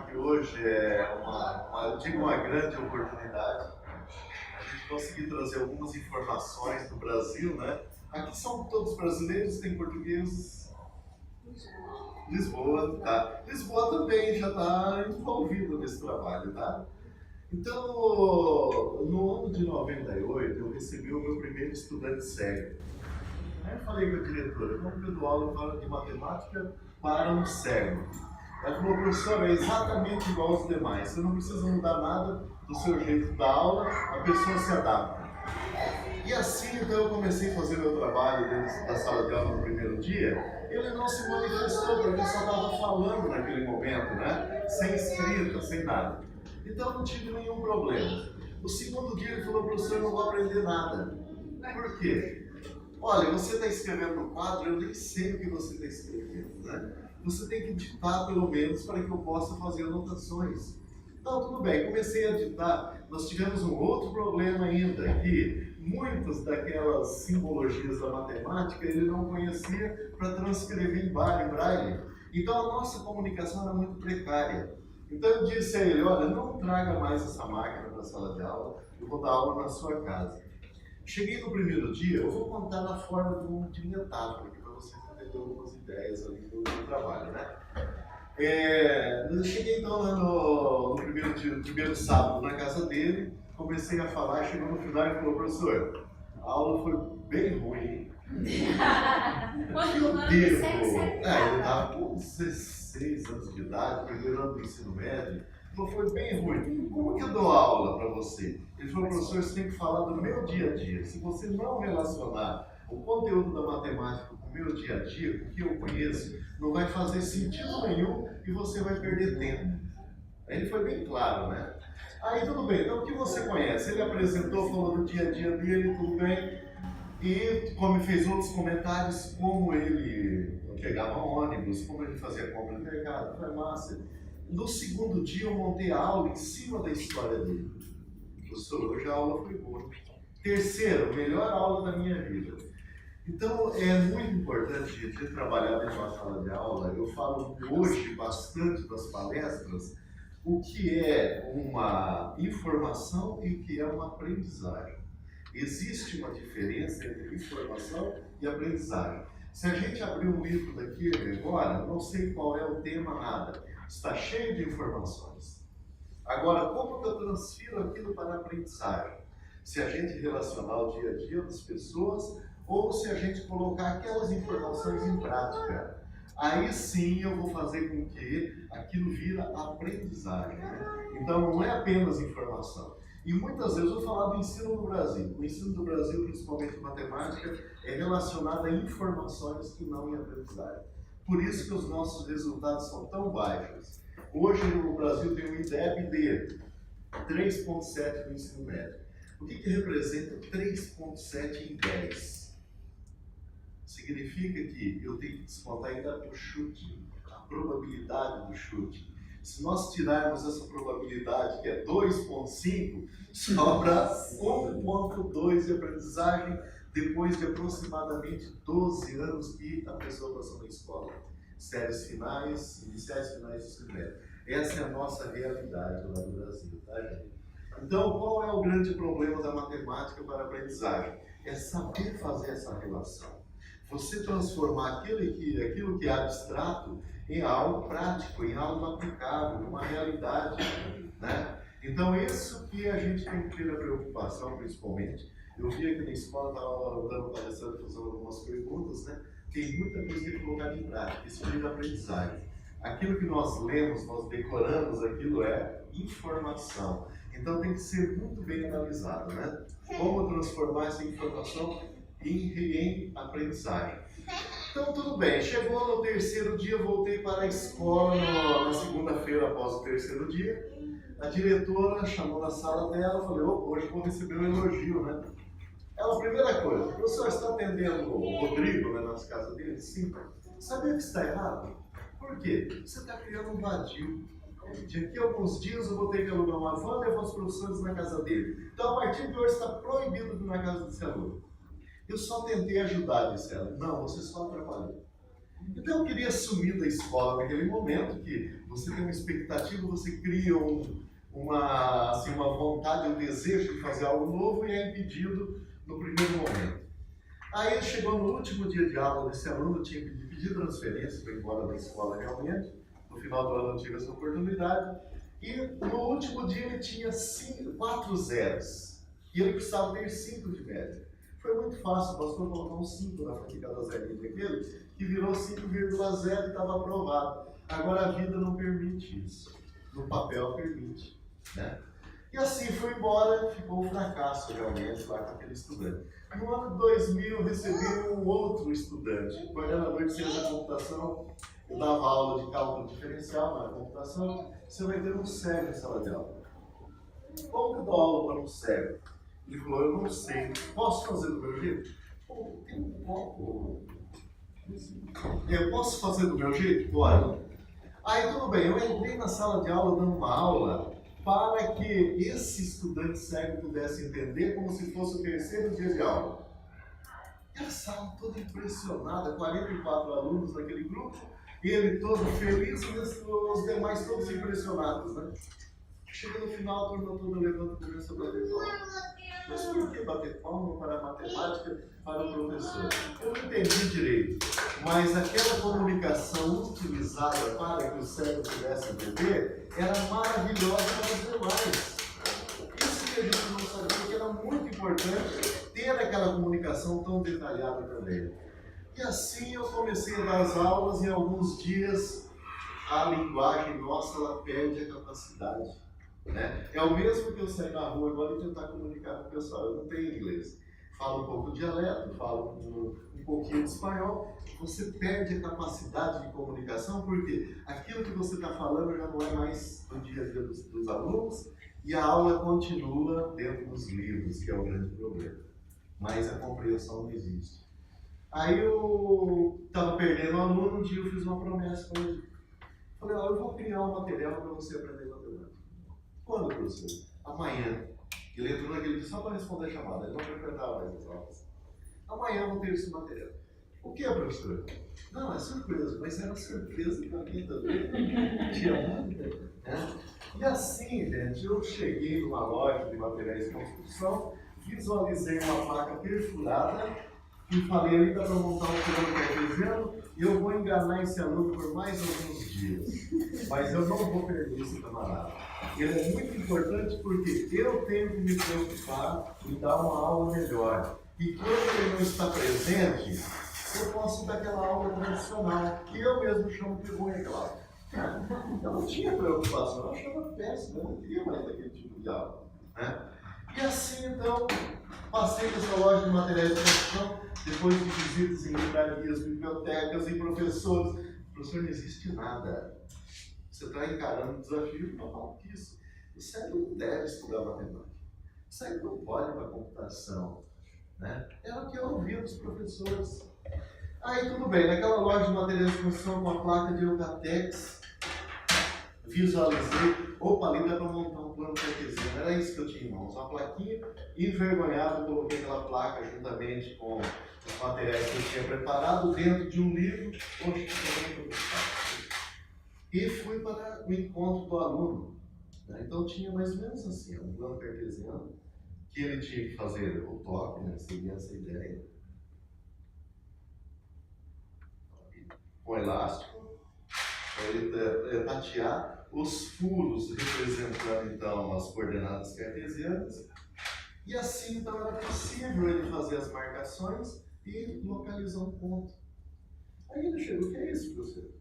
falar que hoje é eu digo uma grande oportunidade a gente conseguir trazer algumas informações do Brasil, né? Aqui são todos brasileiros, tem portugueses. Lisboa, tá? Lisboa também já está envolvido nesse trabalho, tá? Então, no ano de 98, eu recebi o meu primeiro estudante cego. Aí eu falei com a diretora, vamos que eu dou aula de matemática para um cego. Ela falou, professor, é exatamente igual aos demais, você não precisa mudar nada do seu jeito da aula, a pessoa se adapta. E assim, então, eu comecei a fazer meu trabalho dentro da sala de aula no primeiro dia. Ele não se manifestou, porque eu só estava falando naquele momento, né? Sem escrita, sem nada. Então, não tive nenhum problema. No segundo dia, ele falou, professor, eu não vou aprender nada. Por quê? Olha, você está escrevendo no quadro, eu nem sei o que você está escrevendo, né? Você tem que ditar pelo menos para que eu possa fazer anotações. Então, tudo bem, comecei a ditar. Nós tivemos um outro problema ainda, que muitas daquelas simbologias da matemática ele não conhecia para transcrever em braille. Então, a nossa comunicação era muito precária. Então, eu disse a ele, olha, não traga mais essa máquina para a sala de aula, eu vou dar aula na sua casa. Cheguei no primeiro dia, eu vou contar na forma de metáfora, para vocês entenderem algumas ideias ali do trabalho, né? Eu cheguei então lá no primeiro sábado na casa dele, comecei a falar, chegou no final e falou, professor, a aula foi bem ruim. Eu devo... ele estava com 16 anos de idade, primeiro ano do ensino médio. Falou, foi bem ruim. Como que eu dou aula para você? Ele falou, professor, você tem que falar do meu dia a dia. Se você não relacionar o conteúdo da matemática com o meu dia a dia, com o que eu conheço, não vai fazer sentido nenhum e você vai perder tempo. Aí ele foi bem claro, né? Aí tudo bem, então o que você conhece? Ele apresentou, falou do dia a dia dele, tudo bem. E como fez outros comentários, como ele pegava ônibus, como ele fazia compra no mercado, foi massa. No segundo dia eu montei a aula em cima da história dele. Professor, hoje a aula foi boa. Terceiro, melhor aula da minha vida. Então é muito importante a gente trabalhar dentro de uma sala de aula. Eu falo hoje bastante das palestras o que é uma informação e o que é uma aprendizagem. Existe uma diferença entre informação e aprendizagem. Se a gente abrir um livro daqui agora, não sei qual é o tema, nada. Está cheio de informações. Agora, como que eu transfiro aquilo para a aprendizagem? Se a gente relacionar o dia a dia das pessoas ou se a gente colocar aquelas informações em prática. Aí sim eu vou fazer com que aquilo vira aprendizagem. Então não é apenas informação. E muitas vezes eu vou falar do ensino no Brasil. O ensino do Brasil, principalmente matemática, é relacionado a informações e não em aprendizagem. Por isso que os nossos resultados são tão baixos. Hoje no Brasil tem um IDEB de 3,7 no ensino médio. O que representa 3,7 em 10? Significa que eu tenho que descontar ainda o chute, a probabilidade do chute. Se nós tirarmos essa probabilidade, que é 2,5, sobra 1,2 de aprendizagem depois de aproximadamente 12 anos que a pessoa passou na escola. Séries finais, iniciais finais do ensino médio. Essa é a nossa realidade lá no Brasil, tá, gente? Então, qual é o grande problema da matemática para a aprendizagem? É saber fazer essa relação. Você transformar aquilo que é abstrato em algo prático, em algo aplicável, numa realidade, né? Então, isso que a gente tem que ter a preocupação, principalmente. Eu vi aqui na escola, estava dando palestrando, fazendo algumas perguntas, né? Tem muita coisa que colocar em prática, isso é aprendizagem. Aquilo que nós lemos, nós decoramos, aquilo é informação. Então, tem que ser muito bem analisado, né? Como transformar essa informação em aprendizagem. Então, tudo bem. Chegou no terceiro dia, voltei para a escola na segunda-feira após o terceiro dia. A diretora chamou na sala dela e falou, hoje vou receber um elogio, né? Ela, primeira coisa, professor, está atendendo o Rodrigo, né, nas casas dele? Sim. Sabia que está errado? Por quê? Você está criando um vazio. Daqui a alguns dias eu vou ter que alugar uma van e levar os professores na casa dele. Então, a partir de hoje, está proibido de ir na casa desse aluno. Eu só tentei ajudar, disse ela. Não, você só atrapalhou. Então eu queria sumir da escola naquele momento, que Você tem uma expectativa, você cria uma vontade, um desejo de fazer algo novo e é impedido no primeiro momento. Aí chegou no último dia de aula desse aluno, tinha que pedir transferência para ir embora da escola realmente. No final do ano eu tive essa oportunidade. E no último dia ele tinha 4 zeros. E ele precisava ter 5 de média. Foi muito fácil, o pastor colocou um 5 na frente de cada zerinho daquele, que virou 5,0 e estava aprovado. Agora a vida não permite isso. No papel permite. Né? E assim foi embora, ficou um fracasso realmente lá com aquele estudante. No ano de 2000 eu recebi um outro estudante, coordenador de ciência da computação. Eu dava aula de cálculo diferencial na computação. Você vai ter um cego em sala de aula. Como que eu dou aula para um cego? Ele falou, eu não sei, posso fazer do meu jeito? Tem um copo. Eu posso fazer do meu jeito? Pode. Aí tudo bem, eu entrei na sala de aula dando uma aula para que esse estudante cego pudesse entender como se fosse o terceiro dia de aula. E a sala toda impressionada, 44 alunos naquele grupo, ele todo feliz e os demais todos impressionados, né? Chega no final, a turma toda levanta e começa a bater palma. Mas por que bater palma para a matemática, para o professor? Eu não entendi direito, mas aquela comunicação utilizada para que o cérebro pudesse entender era maravilhosa para os demais. Isso que a gente não sabia, que era muito importante ter aquela comunicação tão detalhada também. E assim eu comecei a dar as aulas e em alguns dias a linguagem nossa ela perde a capacidade. Né? É o mesmo que eu sair na rua agora e tentar comunicar com o pessoal. Eu não tenho inglês. Falo um pouco de dialeto, falo um pouquinho de espanhol. Você perde a capacidade de comunicação porque aquilo que você está falando já não é mais no dia a dia dos alunos e a aula continua dentro dos livros, que é o grande problema. Mas a compreensão não existe. Aí eu estava perdendo um aluno, um dia eu fiz uma promessa para ele. Falei, eu vou criar um material para você aprender matemática. Quando, professor? Amanhã. Ele entrou naquele dia só para responder a chamada, ele não frequentava mais as aulas. Amanhã eu vou ter esse material. O que, professor? Não, é surpresa, mas era surpresa para mim também. Tinha muita. Né? E assim, gente, eu cheguei numa loja de materiais de construção, visualizei uma placa perfurada e falei ali dá para montar um plano cartesiano e eu vou enganar esse aluno por mais alguns dias. Mas eu não vou perder esse camarada. Ele é muito importante porque eu tenho que me preocupar em dar uma aula melhor. E quando ele não está presente, eu posso dar aquela aula tradicional, que eu mesmo chamo de ruim, claro. Eu não tinha preocupação, eu achava péssimo, eu não queria mais daquele tipo de aula. Né? E assim, então, passei nessa loja de materiais de construção, depois de visitas em livrarias, bibliotecas e professores. Professor, não existe nada. Você está encarando um desafio normal disso. O cérebro não deve estudar matemática. O cérebro não pode ir para a computação. Né? Era o que eu ouvia dos professores. Aí tudo bem, naquela loja de materiais de construção com a placa de Eucatex, visualizei, opa, ali dá para montar um plano cartesiano. Era isso que eu tinha em mãos, uma plaquinha, envergonhado, coloquei aquela placa juntamente com os materiais que eu tinha preparado dentro de um livro, e fui para o encontro do aluno. Então tinha mais ou menos assim, um plano cartesiano, que ele tinha que fazer o toque, né, seguir essa ideia, com elástico, para ele tatear os furos representando então as coordenadas cartesianas, e assim então era possível ele fazer as marcações e localizar um ponto. Aí ele chegou, o que é isso, professor?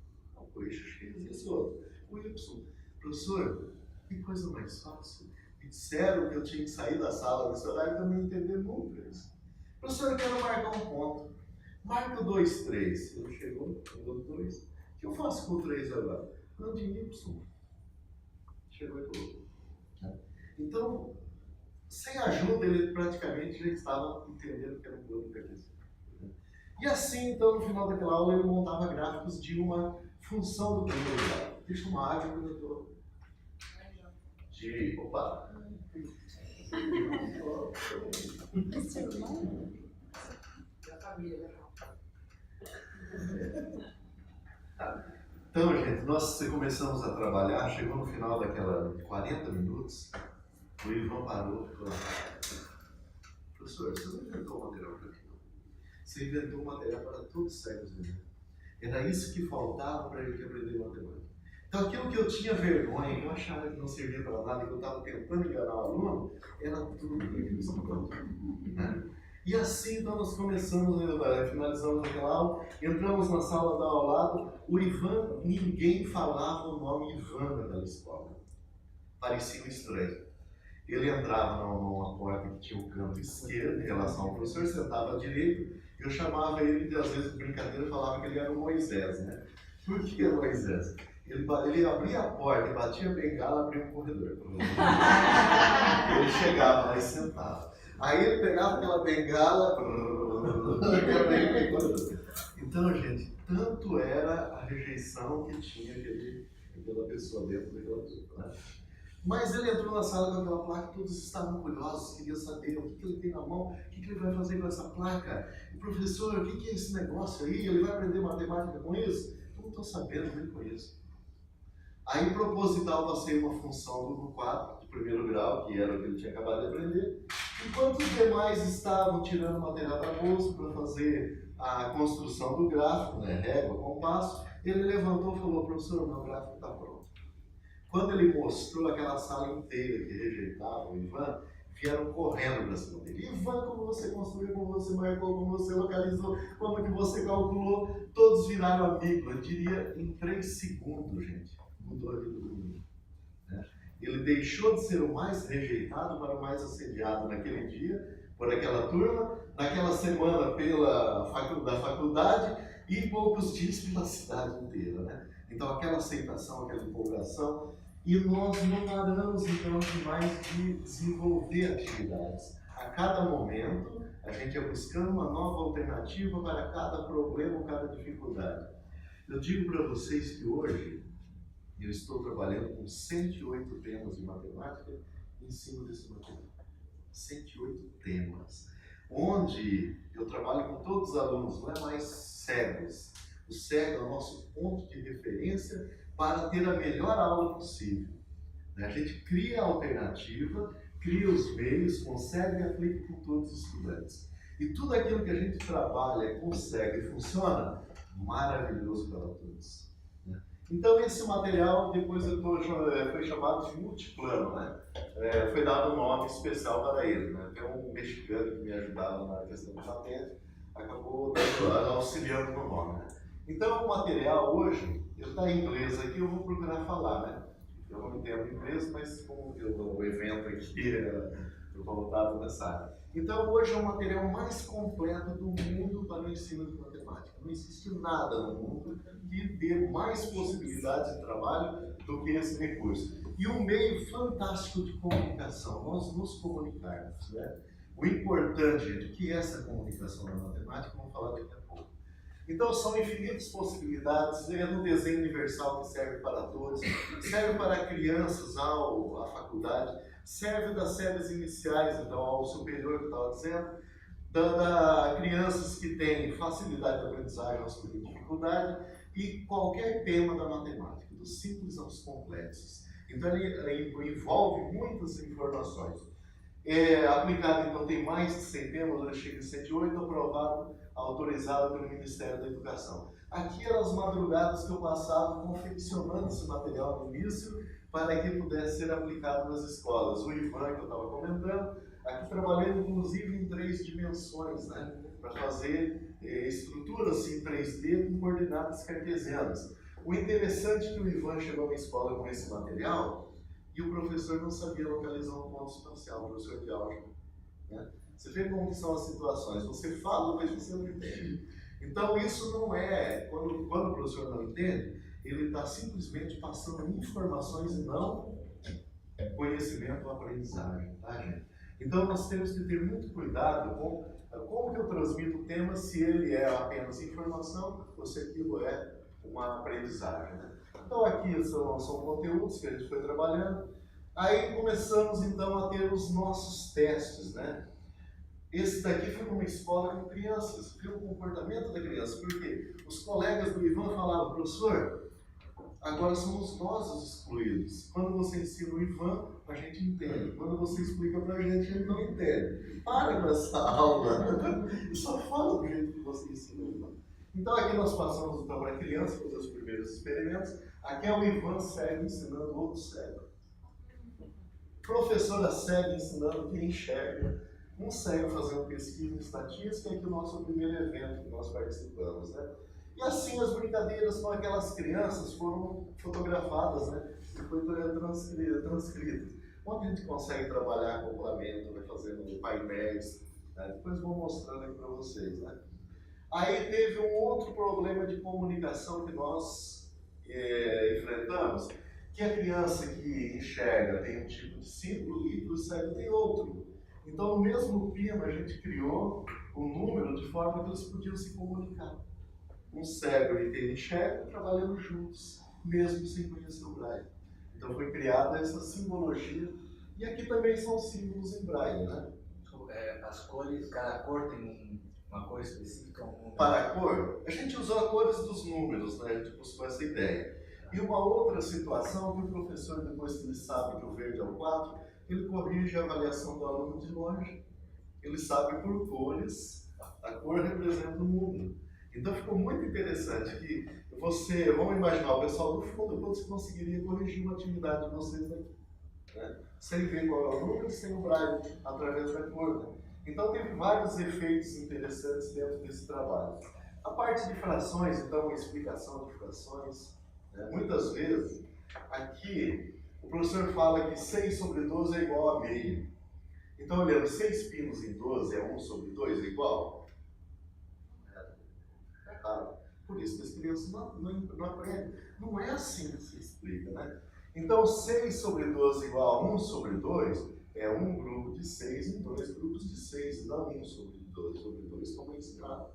O eixo X e esse outro, o Y. Professor, que coisa mais fácil. Me disseram que eu tinha que sair da sala nesse horário para não entender nunca isso. Professor, eu quero marcar um ponto. Marca o 2, 3. Ele chegou, mandou 2. O que eu faço com o 3 agora? Plano de Y. Chegou e colocou. Então, sem ajuda, ele praticamente já estava entendendo que era um plano cartesiano. E assim, então, no final daquela aula, ele montava gráficos de uma função do primeiro grau. Deixa uma área que eu estou. Opa! Esse irmão? Da família, né? Então, gente, nós começamos a trabalhar, chegou no final daquela 40 minutos, o Ivan parou e falou: professor, você não inventou o material para mim, não. Você inventou um material para todos os cegos do mundo. Era isso que faltava para ele aprender matemática. Então, aquilo que eu tinha vergonha, que eu achava que não servia para nada, que eu estava tentando enganar o aluno, era tudo para ele estudar. Né? E assim, então, nós começamos, finalizamos aquela aula, entramos na sala da aula ao lado. O Ivan, ninguém falava o nome Ivan naquela escola. Parecia um estranho. Ele entrava numa porta que tinha o canto esquerdo em relação ao professor, sentava à direita. Eu chamava ele, de, às vezes, de brincadeira, falava que ele era o Moisés, né? Por que Moisés? Ele abria a porta e batia a bengala, abria um corredor. Ele chegava lá e sentava. Aí ele pegava aquela bengala, então, gente, tanto era a rejeição que tinha aquela pessoa dentro daquela turma, né? Mas ele entrou na sala com aquela placa, todos estavam curiosos, queriam saber o que ele tem na mão, o que ele vai fazer com essa placa. E, professor, o que é esse negócio aí? Ele vai aprender matemática com isso? Eu não estou sabendo, nem conheço. Aí, proposital, passei uma função do quadro de primeiro grau, que era o que ele tinha acabado de aprender. Enquanto os demais estavam tirando material da bolsa para fazer a construção do gráfico, né, régua, compasso, ele levantou e falou: professor, meu gráfico está pronto. Quando ele mostrou aquela sala inteira que rejeitava o Ivan, vieram correndo para cima dele. Ivan, como você construiu, como você marcou, como você localizou, como que você calculou, todos viraram amigos. Eu diria em 3 segundos, gente, mudou a vida do mundo. Né? Ele deixou de ser o mais rejeitado para o mais assediado naquele dia, por aquela turma, naquela semana da faculdade e em poucos dias pela cidade inteira. Né? Então aquela aceitação, aquela empolgação, e nós não paramos então mais de desenvolver atividades. A cada momento a gente ia buscando uma nova alternativa para cada problema ou cada dificuldade. Eu digo para vocês que hoje eu estou trabalhando com 108 temas de matemática em cima desse material. 108 temas, onde eu trabalho com todos os alunos, não é mais cegos. O cego é o nosso ponto de referência para ter a melhor aula possível. A gente cria a alternativa, cria os meios, consegue e aplica com todos os estudantes. E tudo aquilo que a gente trabalha, consegue e funciona, maravilhoso para todos. Então esse material depois foi chamado de multiplano, né? Foi dado um nome especial para ele, né? Tem um mexicano que me ajudava na questão de patente, acabou auxiliando no nome, né? Então o material hoje, ele está em inglês aqui, eu vou procurar falar, né? Eu não entendo inglês, mas como o evento aqui é voltado nessa área. Então hoje é o material mais completo do mundo para o ensino de matemática. Não existe nada no mundo que dê mais possibilidades de trabalho do que esse recurso. E um meio fantástico de comunicação, nós nos comunicarmos, né? O importante, gente, o que é essa comunicação na matemática, vamos falar daqui a pouco. Então são infinitas possibilidades, é no desenho universal que serve para todos, serve para crianças à faculdade, serve das séries iniciais, então ao superior que eu estava dizendo, da crianças que têm facilidade de aprendizagem, aos que têm dificuldade, e qualquer tema da matemática, dos simples aos complexos. Então ele envolve muitas informações. Aplicado, então, tem mais de 100 temas, hoje chega em 108, aprovado, autorizado pelo Ministério da Educação. Aqui eram as madrugadas que eu passava confeccionando esse material no início para que pudesse ser aplicado nas escolas. O Ivan, que eu estava comentando, aqui trabalhando inclusive em 3 dimensões, né, para fazer estruturas em 3D com coordenadas cartesianas. O interessante é que o Ivan chegou na escola com esse material e o professor não sabia localizar um ponto espacial, o professor de álgebra. Né? Você vê como são as situações, você fala, mas você não entende. Então isso não é, quando o professor não entende, ele está simplesmente passando informações e não conhecimento ou aprendizagem, tá, gente? Então nós temos que ter muito cuidado com como que eu transmito o tema, se ele é apenas informação ou se aquilo é uma aprendizagem, né? Então aqui são conteúdos que a gente foi trabalhando. Aí começamos então a ter os nossos testes, né? Esse daqui foi uma escola com crianças, viu o comportamento da criança, porque os colegas do Ivan falavam: professor, Agora somos nós os excluídos. Quando você ensina o Ivan, a gente entende. Quando você explica pra gente, a gente não entende. Para com essa aula. Eu só falo do jeito que você ensina o Ivan. Então aqui nós passamos então para a criança fazer os primeiros experimentos. Aqui é o Ivan cego ensinando outro cego. Professora cega ensinando quem enxerga. Um cego fazendo pesquisa em estatística, que é o nosso primeiro evento que nós participamos, né? E assim as brincadeiras com aquelas crianças foram fotografadas, né? E foi transcritas. Onde a gente consegue trabalhar acoplamento, vai fazendo painéis, né? Depois vou mostrando aqui para vocês, né? Aí teve um outro problema de comunicação que nós enfrentamos, que a criança que enxerga tem um tipo de símbolo e o cego tem outro. Então, no mesmo pino, a gente criou um número de forma que eles podiam se comunicar. Um cego e quem enxerga trabalhando juntos, mesmo sem conhecer o Braille. Então, foi criada essa simbologia. E aqui também são símbolos em Braille, né? As cores, cada cor tem uma cor específica? Para a cor, a gente usou as cores dos números, né? A gente buscou essa ideia. E uma outra situação que o professor, depois que ele sabe que o verde é o 4, ele corrige a avaliação do aluno de longe. Ele sabe por cores, a cor representa o número. Então ficou muito interessante que você, vamos imaginar o pessoal do fundo, quando você conseguiria corrigir uma atividade de vocês daqui, né? Sem ver qual é o número, sem o Braille, através da cor, né? Então teve vários efeitos interessantes dentro desse trabalho. A parte de frações, então, a explicação de frações, né? Muitas vezes, aqui, o professor fala que 6 sobre 12 é igual a meio. Então, olhando, 6 pinos em 12 é 1 sobre 2 é igual? Por isso que as crianças não aprendem. Não é assim que se explica, né? Então, 6 sobre 12 igual a 1 sobre 2 é um grupo de 6 em 2 grupos de 6, não 1 sobre 2 como é ensinado,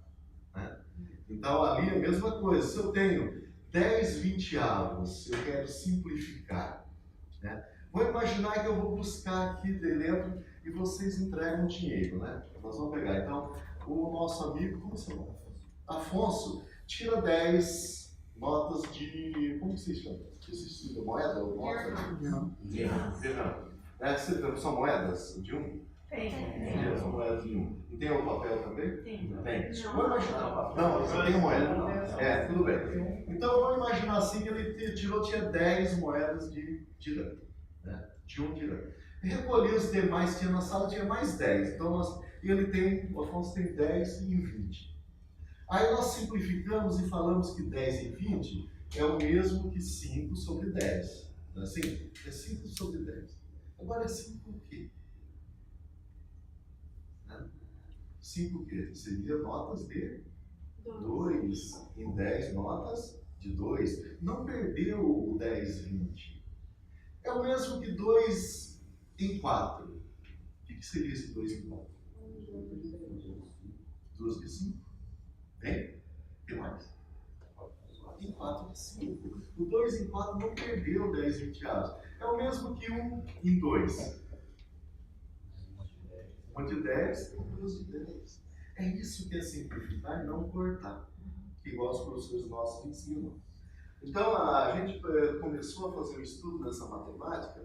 né? Então, ali é a mesma coisa. Se eu tenho 10 vinteavos, eu quero simplificar, né? Vou imaginar que eu vou buscar aqui dentro e vocês entregam dinheiro, né? Nós vamos pegar. Então, o nosso amigo, como se chama? Afonso, tira 10 notas de... como se chama? De moeda ou nota? Dirham. São moedas de 1? Tem. São moedas de 1. E tem o papel também? Tem. Vou imaginar. Não, só tem moeda. Tudo bem. Então, vamos imaginar assim que ele tinha 10 moedas de dirham, né? De 1 dirham. Recolhi os demais, tinha na sala, tinha mais 10. Então, o Afonso tem 10 e 20. Aí nós simplificamos e falamos que 10 e 20 é o mesmo que 5 sobre 10. Não é assim? É 5 sobre 10. Agora é 5 o quê? 5 o quê? Seria notas de 2 em 10 notas de 2. Não perdeu o 10, 20. É o mesmo que 2 em 4. O que seria esse 2 em 4? 2 de 5. Bem? O que mais? Em 4 de 5. O 2 em 4 não perdeu 10 vinteavos. É o mesmo que 1 em 2. 1 de 10 e 2 de 10. É isso que é simplificar e não cortar, igual os professores nossos ensinam. Então a gente começou a fazer um estudo nessa matemática,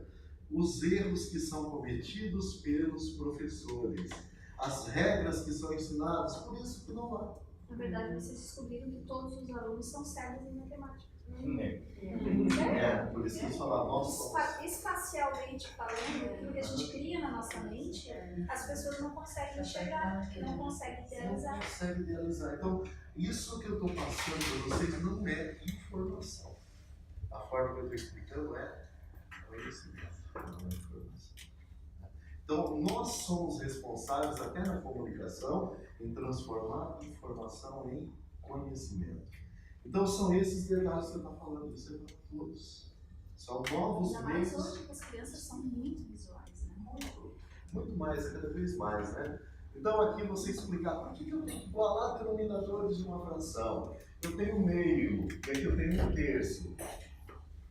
os erros que são cometidos pelos professores, as regras que são ensinadas, por isso que não há. Na verdade, vocês descobriram que todos os alunos são cegos em matemática. Por isso que eles falam, nossa. Espacialmente falando, aquilo que a gente cria na nossa mente, as pessoas não conseguem enxergar, não conseguem idealizar. Não conseguem idealizar. Então, isso que eu estou passando para vocês não é informação. A forma que eu estou explicando é conhecimento, não é informação. Então, nós somos responsáveis, até na comunicação, em transformar informação em conhecimento. Então, são esses detalhes que você está falando, isso é para todos. São novos meios. Mas hoje as crianças são muito visuais, né? Muito mais, cada vez mais, né? Então, aqui você explicar por que eu tenho que igualar denominadores de uma fração. Eu tenho meio, e aqui eu tenho um terço.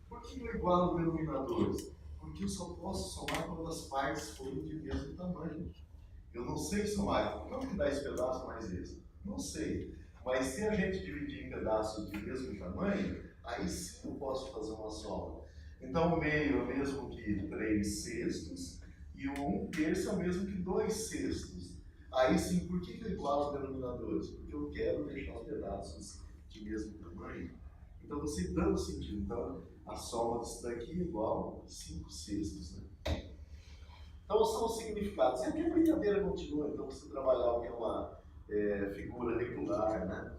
Por que eu igualo denominadores? Porque eu só posso somar quando as partes forem de mesmo tamanho. Eu não sei somar. Quanto que dá esse pedaço mais esse? Não sei. Mas se a gente dividir em pedaços de mesmo tamanho, aí sim eu posso fazer uma soma. Então o meio é o mesmo que 3 sextos e o 1/3 é o mesmo que 2 sextos. Aí sim, por que eu igualo os denominadores? Porque eu quero deixar os pedaços de mesmo tamanho. Então você dando sentido. Então a soma disso daqui é igual a 5 sextos. Né? Então são os significados. E aqui a brincadeira continua. Então você trabalhar o que é uma figura regular, né?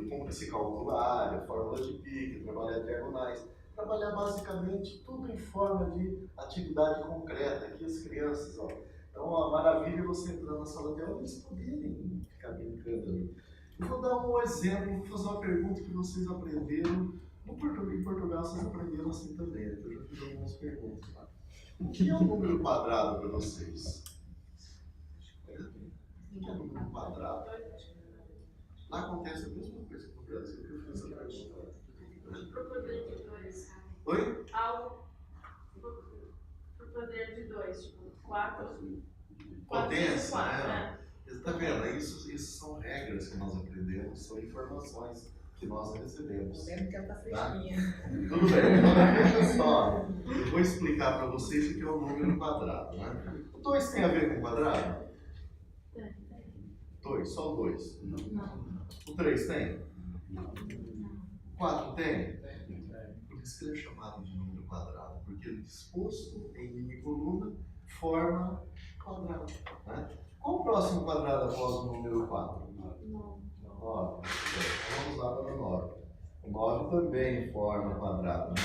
Como se calcula a área, fórmula de Pi, trabalhar diagonais. Trabalhar basicamente tudo em forma de atividade concreta. Aqui as crianças, ó. Então a maravilha é você entrar na sala de aula e eles poderem ficar brincando ali. Eu vou dar um exemplo, vou fazer uma pergunta que vocês aprenderam. Em Portugal vocês aprenderam assim também, né? Eu já fiz algumas perguntas lá. O que é um número quadrado para vocês? O que é um número quadrado? Lá acontece a mesma coisa que no Brasil, que eu fiz essa pergunta. Por poder de 2. Oi? Algo por poder de 2, tipo 4. Potência, né? Você está vendo? Isso são regras que nós aprendemos, são informações que nós recebemos. Lembro que ela está Tá? fresquinha. Tudo bem, então veja só. Eu vou explicar para vocês o que é o número quadrado. Né? O 2 tem a ver com quadrado? 2, só o 2. O 3 tem? O 4 tem? Por isso que ele é chamado de número quadrado, porque ele disposto em mini coluna forma quadrado. Né? Qual o próximo quadrado após o número 4? 9. Vamos lá para o 9. O 9 também forma quadrado. Né?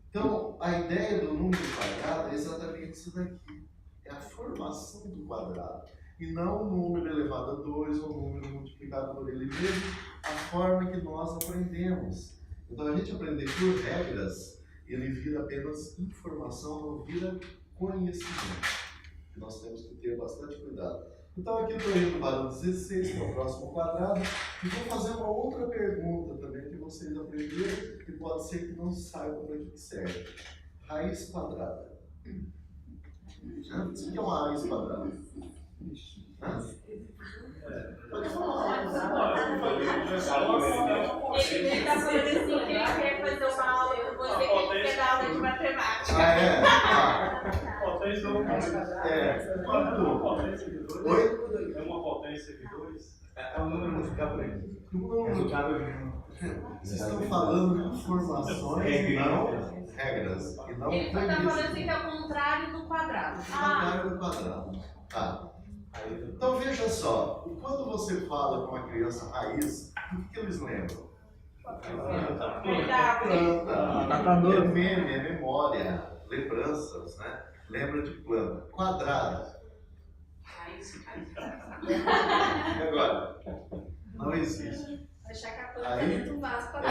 Então, a ideia do número quadrado é exatamente isso daqui. É a formação do quadrado. E não o número elevado a 2 ou o número multiplicado por ele mesmo, a forma que nós aprendemos. Então, a gente aprender por regras, ele vira apenas informação, não vira conhecimento. Nós temos que ter bastante cuidado. Então, aqui eu estou indo para o 16, que é o próximo quadrado, e vou fazer uma outra pergunta também que vocês aprenderam, que pode ser que não saibam para que serve. Raiz quadrada. O que é uma raiz quadrada? Pode falar. Ele está falando assim que ele quer fazer uma aula com você, que ele quer dar aula de matemática. Ah, é? Oi? É uma potência de 2? É um número multiplicado por ele. Vocês estão falando de informações e não regras. E não Ele está falando assim que é o contrário do quadrado. contrário do quadrado. Tá. Então veja só, quando você fala com uma criança raiz, o que eles lembram? Planta, é meme, é memória, lembranças, né? Lembra de planta. Quadrado. E agora? Não existe. Achar que a planta é dentro do vaso para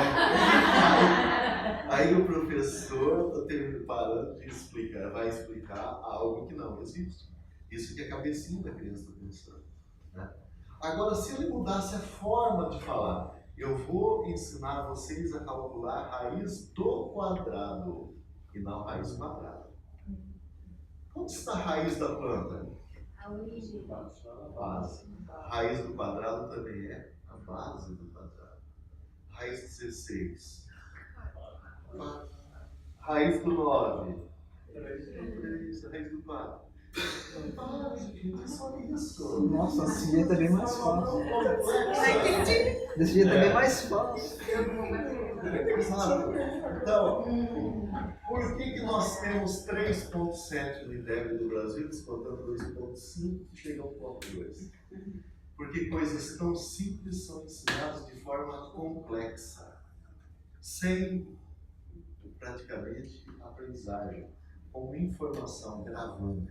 Aí o professor está parando de explicar, vai explicar algo que não existe. Isso que é a cabecinha da criança está pensando. Né? Agora, se ele mudasse a forma de falar, eu vou ensinar vocês a calcular a raiz do quadrado e não a raiz quadrada. Onde está a raiz da planta? a origem. A base. A raiz do quadrado também é a base do quadrado. Raiz 16. Raiz do 9. 3. Raiz do 4. Só isso. Nossa, desse jeito é bem mais fácil. Complexa. Desse jeito é bem mais fácil. Então, por que nós temos 3,7 no IDEB do Brasil, descontando 2,5 que chega a 1,2? Porque coisas tão simples são ensinadas de forma complexa, sem praticamente aprendizagem, com informação gravando.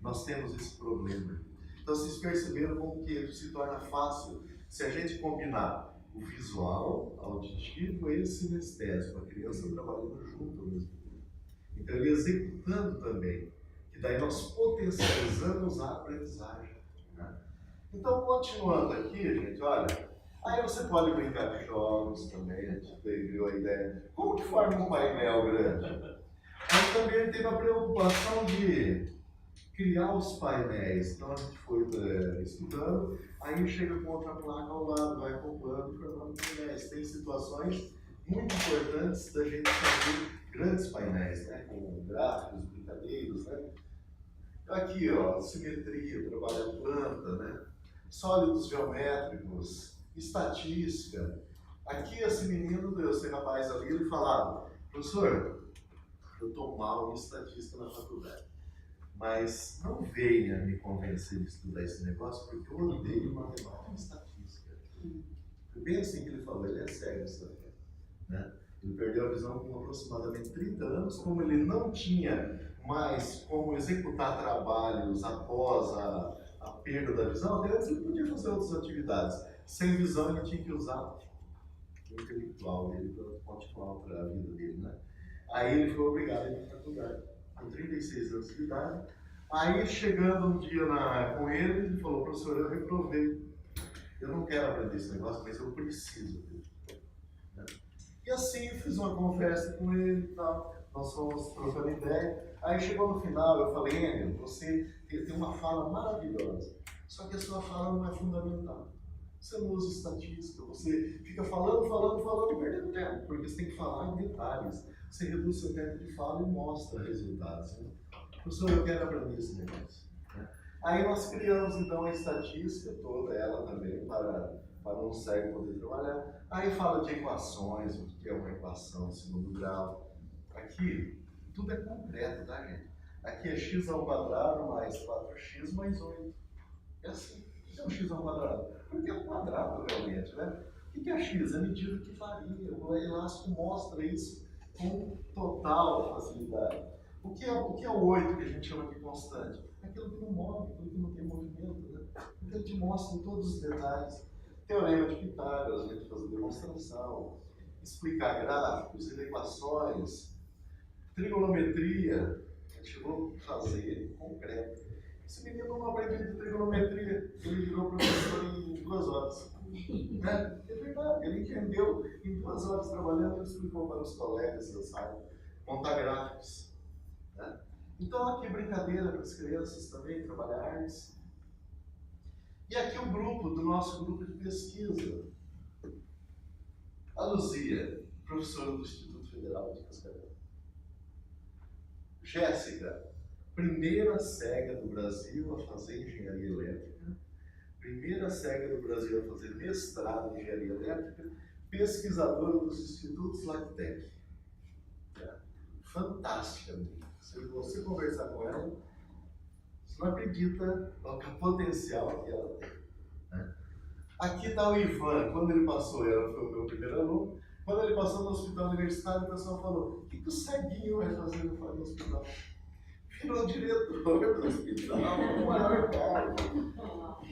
Nós temos esse problema. Então, vocês perceberam como que se torna fácil se a gente combinar o visual, auditivo e sinestésico, a criança trabalhando junto ao mesmo tempo. Então, ele executando também, que daí nós potencializamos a aprendizagem. Né? Então, continuando aqui, gente, olha, aí você pode brincar de jogos também, a gente viu a ideia. Como que forma um painel grande? Aí também teve a preocupação de criar os painéis. Então a gente foi estudando, aí chega com outra placa ao lado, vai acoplando, formando painéis. Tem situações muito importantes da gente fazer grandes painéis, né? Com gráficos, brincadeiros, né? Aqui, ó, simetria, trabalho a planta, né? Sólidos geométricos, estatística. Aqui esse menino, esse rapaz ali, ele falava, professor, eu estou mal em estatística na faculdade, mas não venha me convencer de estudar esse negócio porque eu odeio matemática e estatística. Foi bem assim que ele falou, ele é sério isso aqui, né? Ele perdeu a visão com aproximadamente 30 anos, como ele não tinha mais como executar trabalhos após a perda da visão, até antes ele podia fazer outras atividades. Sem visão ele tinha que usar o intelectual dele para continuar para a vida dele, né? Aí ele foi obrigado a ir para a faculdade, com 36 anos de idade. Aí chegando um dia com ele falou, professor, eu reprovei, eu não quero aprender esse negócio, mas eu preciso dele. E assim fiz uma conversa com ele e tal, nós fomos trocando ideia. Aí chegou no final, eu falei, Enio, você tem uma fala maravilhosa, só que a sua fala não é fundamental. Você não usa estatística, você fica falando e perdendo tempo, porque você tem que falar em detalhes. Você reduz seu tempo de fala e mostra resultados. Né? Professor, eu quero aprender esse negócio. Né? Aí nós criamos então a estatística toda, ela também, para um cego poder trabalhar. Aí fala de equações, o que é uma equação de segundo grau. Aqui, tudo é concreto, tá, gente? Aqui é x ao quadrado mais 4x mais 8. É assim. O que é um x ao quadrado? Porque é um quadrado, realmente, né? O que é x? É medida que varia. O elástico mostra isso com total facilidade. O que é o 8 que a gente chama de constante? Aquilo que não move, aquilo que não tem movimento, né? Então ele te mostra todos os detalhes. Teorema de Pitágoras, a gente fazer demonstração, explicar gráficos, equações, trigonometria, a gente chegou a fazer concreto. Esse menino não aprendeu de trigonometria, ele virou professor em 2 horas. Né? É verdade, ele entendeu em 2 horas trabalhando, ele explicou para os colegas, sabe, montar gráficos. Né? Então aqui brincadeira para as crianças também, trabalhar artes. E aqui o grupo, do nosso grupo de pesquisa. A Luzia, professora do Instituto Federal de Cascavel. Jéssica, primeira cega do Brasil a fazer engenharia elétrica, primeira cega do Brasil a fazer mestrado em engenharia elétrica, pesquisadora dos institutos Lactec. Fantástica. Se você conversar com ela, você não acredita no potencial que ela tem. Né? Aqui está o Ivan, quando ele passou, foi o meu primeiro aluno, quando ele passou no hospital universitário, o pessoal falou, o que o ceguinho vai fazer no hospital? Virou diretor do hospital, o maior cargo.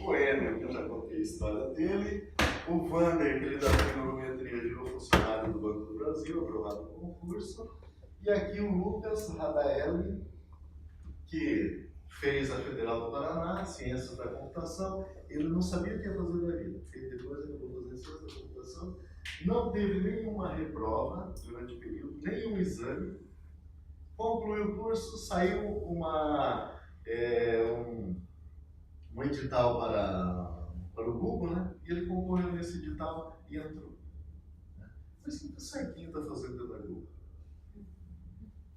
O Enio, que eu já contei a história dele, o Wander, que ele dá trigonometria, virou funcionário do Banco do Brasil, aprovado no concurso, e aqui o Lucas Radaeli, que fez a Federal do Paraná, Ciências da Computação, ele não sabia o que ia fazer da vida, fez depois acabou fazendo Ciências da Computação, não teve nenhuma reprova durante o período, nenhum exame, concluiu o curso, saiu um edital para o Google, né? E ele concorreu nesse edital e entrou. Mas o que o ceguinho está fazendo da Google?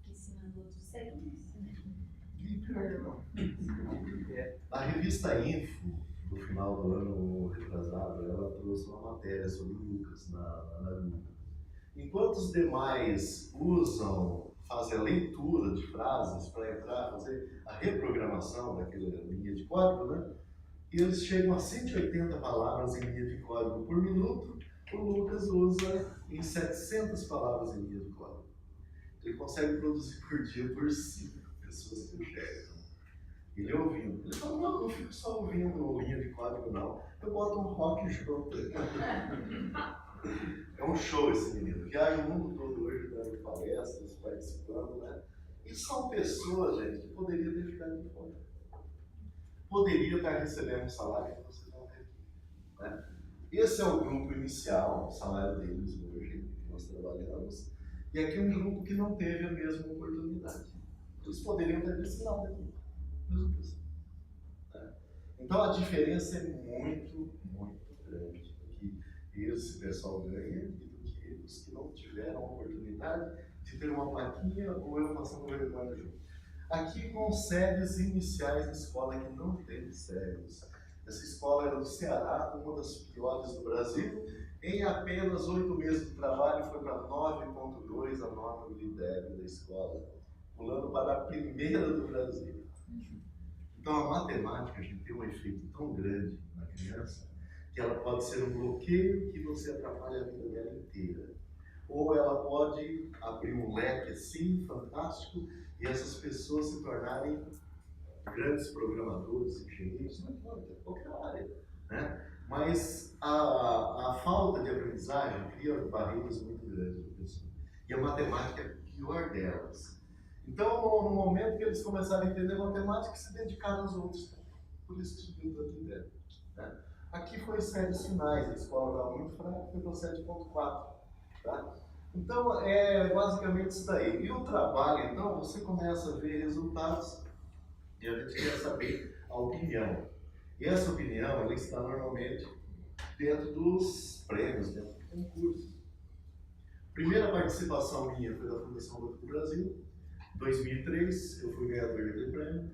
Ensinando outros ceguinhos. E pior que não. A revista Info, no final do ano retrasado, ela trouxe uma matéria sobre o Lucas na Google. Enquanto os demais fazem a leitura de frases para entrar, fazer a reprogramação daquela linha de código, né? E eles chegam a 180 palavras em linha de código por minuto, o Lucas usa em 700 palavras em linha de código. Ele consegue produzir por dia por 5 pessoas que enxergam. Ele ouvindo. Ele fala, não, eu não fico só ouvindo linha de código, não. Eu boto um rock junto. É um show esse menino. Viaja o mundo todo hoje, dando palestras, participando, né? E são pessoas, gente, que poderiam ter ficado de fora. Poderia estar recebendo um salário que vocês vão ter aqui. Né? Esse é o grupo inicial, o salário deles hoje, que nós trabalhamos. E aqui um grupo que não teve a mesma oportunidade. Eles poderiam ter ensinado aqui. Mesma pessoa. Né? Então a diferença é muito, muito grande do que esse pessoal ganha e do que os que não tiveram a oportunidade de ter uma plaquinha ou eu passando o vergonha junto. Aqui com sedes iniciais de escola que não tem séries. Essa escola era do Ceará, uma das piores do Brasil. Em apenas 8 meses de trabalho foi para 9,2 a nota do IDEB da escola, pulando para a primeira do Brasil. Então a matemática, a gente tem um efeito tão grande na criança que ela pode ser um bloqueio que você atrapalha a vida dela inteira. Ou ela pode abrir um leque assim, fantástico, e essas pessoas se tornarem grandes programadores, engenheiros, não importa, qualquer área, né? Mas a falta de aprendizagem cria barreiras muito grandes para a pessoa. E a matemática é a pior delas. Então, no momento que eles começaram a entender matemática, se dedicaram aos outros. Por isso que subiu tanto ideia, né? Aqui foi séries finais, a escola estava muito fraca, foi para 7,4. Tá? Então, é basicamente isso daí. E o trabalho, então, você começa a ver resultados e a gente quer saber a opinião. E essa opinião, ela está normalmente dentro dos prêmios, dentro do concurso. Primeira participação minha foi da Fundação Banco do Brasil. 2003, eu fui ganhador daquele prêmio.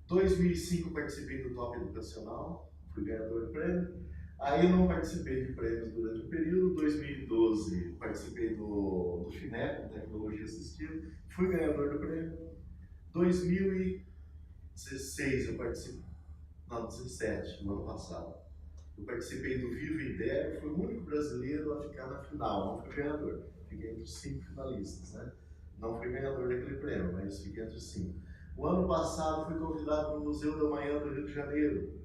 2005, participei do Top Educacional, fui ganhador do prêmio. Aí não participei de prêmios durante o período. 2012, participei do FINEP, Tecnologia Assistida, fui ganhador do prêmio. 2016, eu participei. Não, 17, no ano passado. Eu participei do Vivo IDEB, fui o único brasileiro a ficar na final, não fui ganhador. Fiquei entre os 5 finalistas, né? Não fui ganhador daquele prêmio, mas fiquei entre os 5. O ano passado fui convidado para o Museu da Manhã do Rio de Janeiro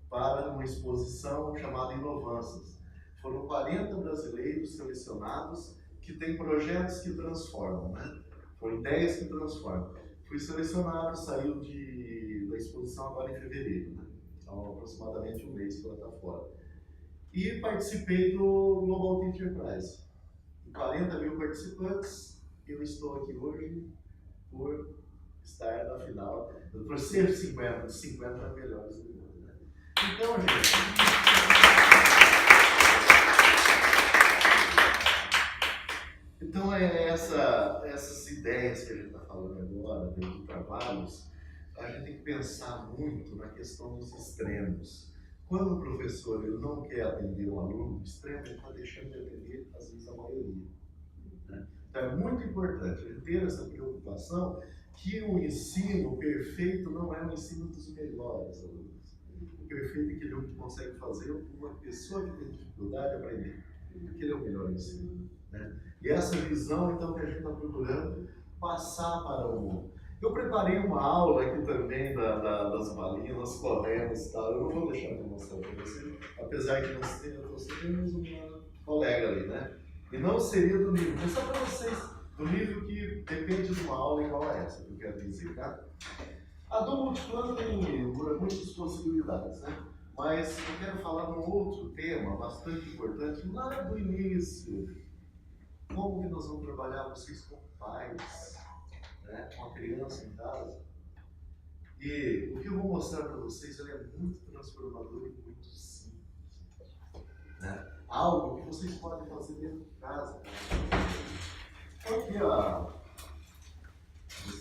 para uma exposição chamada Inovanças. Foram 40 brasileiros selecionados que têm projetos que transformam, né? Foram ideias que transformam. Fui selecionado, saiu da exposição agora em fevereiro, né? Então, aproximadamente um mês que ela está fora. E participei do Global Teacher Prize. 40 mil participantes, eu estou aqui hoje por estar na final, por ser 50 melhores do mundo, né? Então, gente, então essas ideias que a gente está falando agora, dentro de trabalhos, a gente tem que pensar muito na questão dos extremos. Quando o professor ele não quer atender um aluno extremo, ele está deixando de atender, às vezes, a maioria, né? Então é muito importante a gente ter essa preocupação que o ensino perfeito não é um ensino dos melhores alunos. O perfeito é aquele que consegue fazer uma pessoa que tem dificuldade aprender. Aquele é o melhor ensino, né? E essa visão, então, que a gente está procurando passar para o mundo. Eu preparei uma aula aqui também das balinhas, nós corremos e tal. Eu não vou deixar de mostrar para vocês, apesar que nós temos uma colega ali, né? E não seria do livro, mas só para vocês, do livro que depende de uma aula igual a essa, que eu quero dizer, tá? A do multiplano tem muitas possibilidades, né? Mas eu quero falar de um outro tema bastante importante lá do início. Como que nós vamos trabalhar vocês como pais, né? Com a criança em casa? E o que eu vou mostrar para vocês ele é muito transformador e muito simples, né? Algo que vocês podem fazer dentro de casa. Aqui,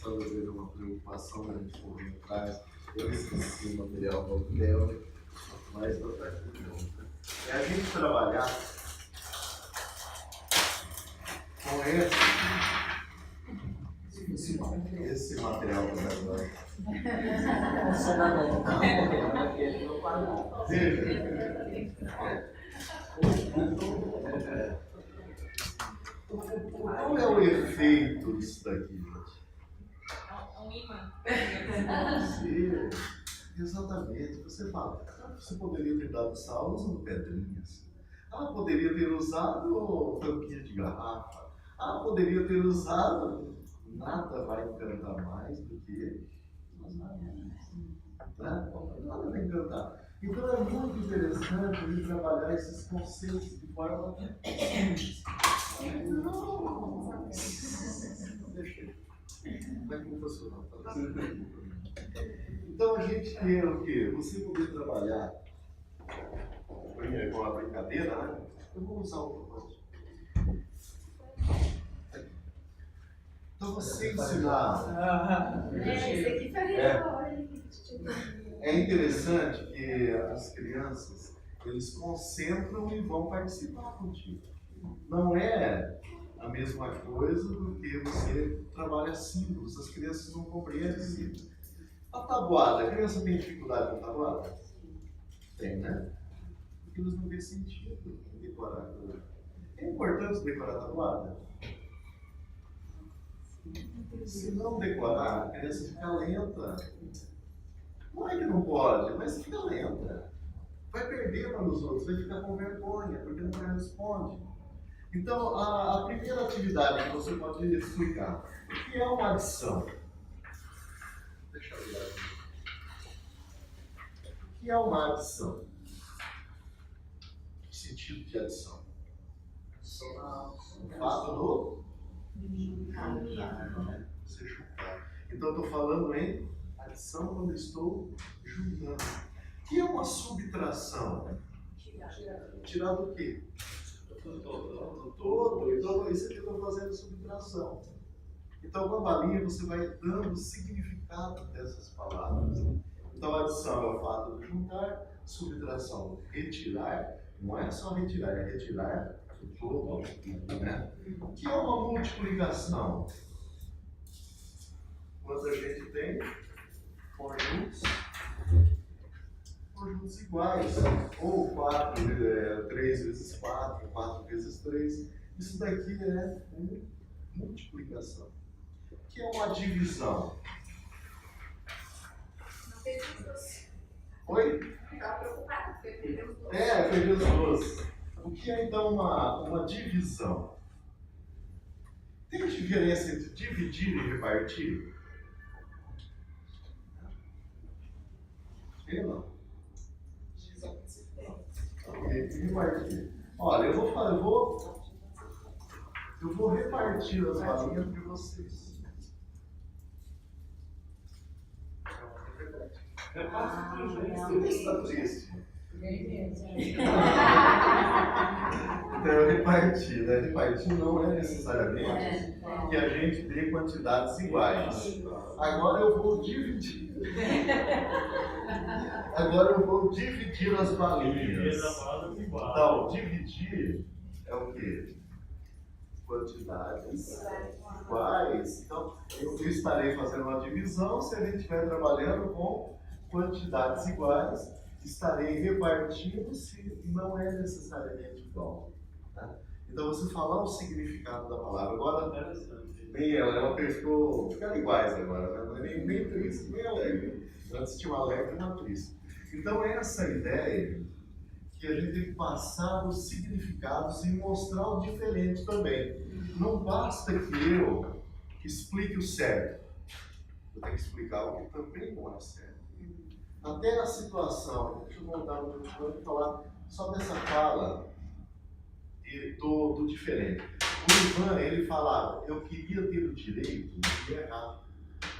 talvez seja uma preocupação da gente correr atrás. Eu esqueci o material do hotel, mas não está aqui não. É a gente trabalhar com esse material que nós vamos. Qual é o efeito disso daqui, gente? Um imã. Sim, exatamente. Você fala, você poderia ter dado sal usando pedrinhas. Poderia ter usado tampinha de garrafa. Poderia ter usado. Nada vai encantar mais do que as marinhas. Né? Nada vai encantar. Então é muito interessante a gente trabalhar esses conceitos de forma simples. Deixa. Vai com você, não. Então a gente quer o quê? Você poder trabalhar com a brincadeira, né? Eu vou usar o propósito. Então você ensinar. Esse aqui foi legal. É interessante que as crianças, eles concentram e vão participar contigo. Não é a mesma coisa do que você trabalha símbolos. As crianças não compreendem símbolos. A tabuada, a criança tem dificuldade com tabuada? Tem, né? Porque eles não vêem sentido em decorar. É importante decorar a tabuada? Se não decorar, a criança fica lenta. Não é que não pode, mas fica lenta. Vai perder para os outros, vai ficar com vergonha, porque não responde. Então, a primeira atividade que você pode explicar, o que é uma adição? Deixa eu ver aqui. O que é uma adição? O sentido de adição? O fato do você juntar. Então, eu estou falando em adição quando eu estou juntando. O que é uma subtração? Tirar do quê? Do todo. Então, isso aqui eu estou fazendo subtração. Então, com a balinha, você vai dando significado dessas palavras. Então, adição é o fato de juntar, subtração, retirar. Não é só retirar, é retirar do todo. Né? O que é uma multiplicação? Quando a gente tem conjuntos iguais, ou 3 vezes 4, 4 vezes 3. Isso daqui é uma multiplicação. O que é uma divisão? Não fez os dois. Oi? Estava preocupado, porque perdeu os dois. Perdeu os dois. O que é então uma divisão? Tem diferença entre dividir e repartir? Tem ou não? Repartir. Olha, eu vou repartir as balinhas entre vocês. Você está triste. Então eu reparti, né? Repartir não é necessariamente que a gente dê quantidades iguais. Agora eu vou dividir. As balinhas. Então, dividir é o quê? Quantidades iguais. Então, eu estarei fazendo uma divisão se a gente estiver trabalhando com quantidades iguais. Estarei repartindo se não é necessariamente igual. Tá? Então, você falar o significado da palavra. Agora, nem ela ficou. Ficaram iguais agora, né? nem triste, nem alegre. Antes tinha uma alegre e uma triste. Então, essa ideia que a gente tem que passar os significados e mostrar o diferente também. Não basta que eu explique o certo. Eu tenho que explicar o que também não é certo. Até a situação, deixa eu voltar no meu plano e falar só dessa fala do diferente. O Ivan, ele falava, eu queria ter o direito de errar.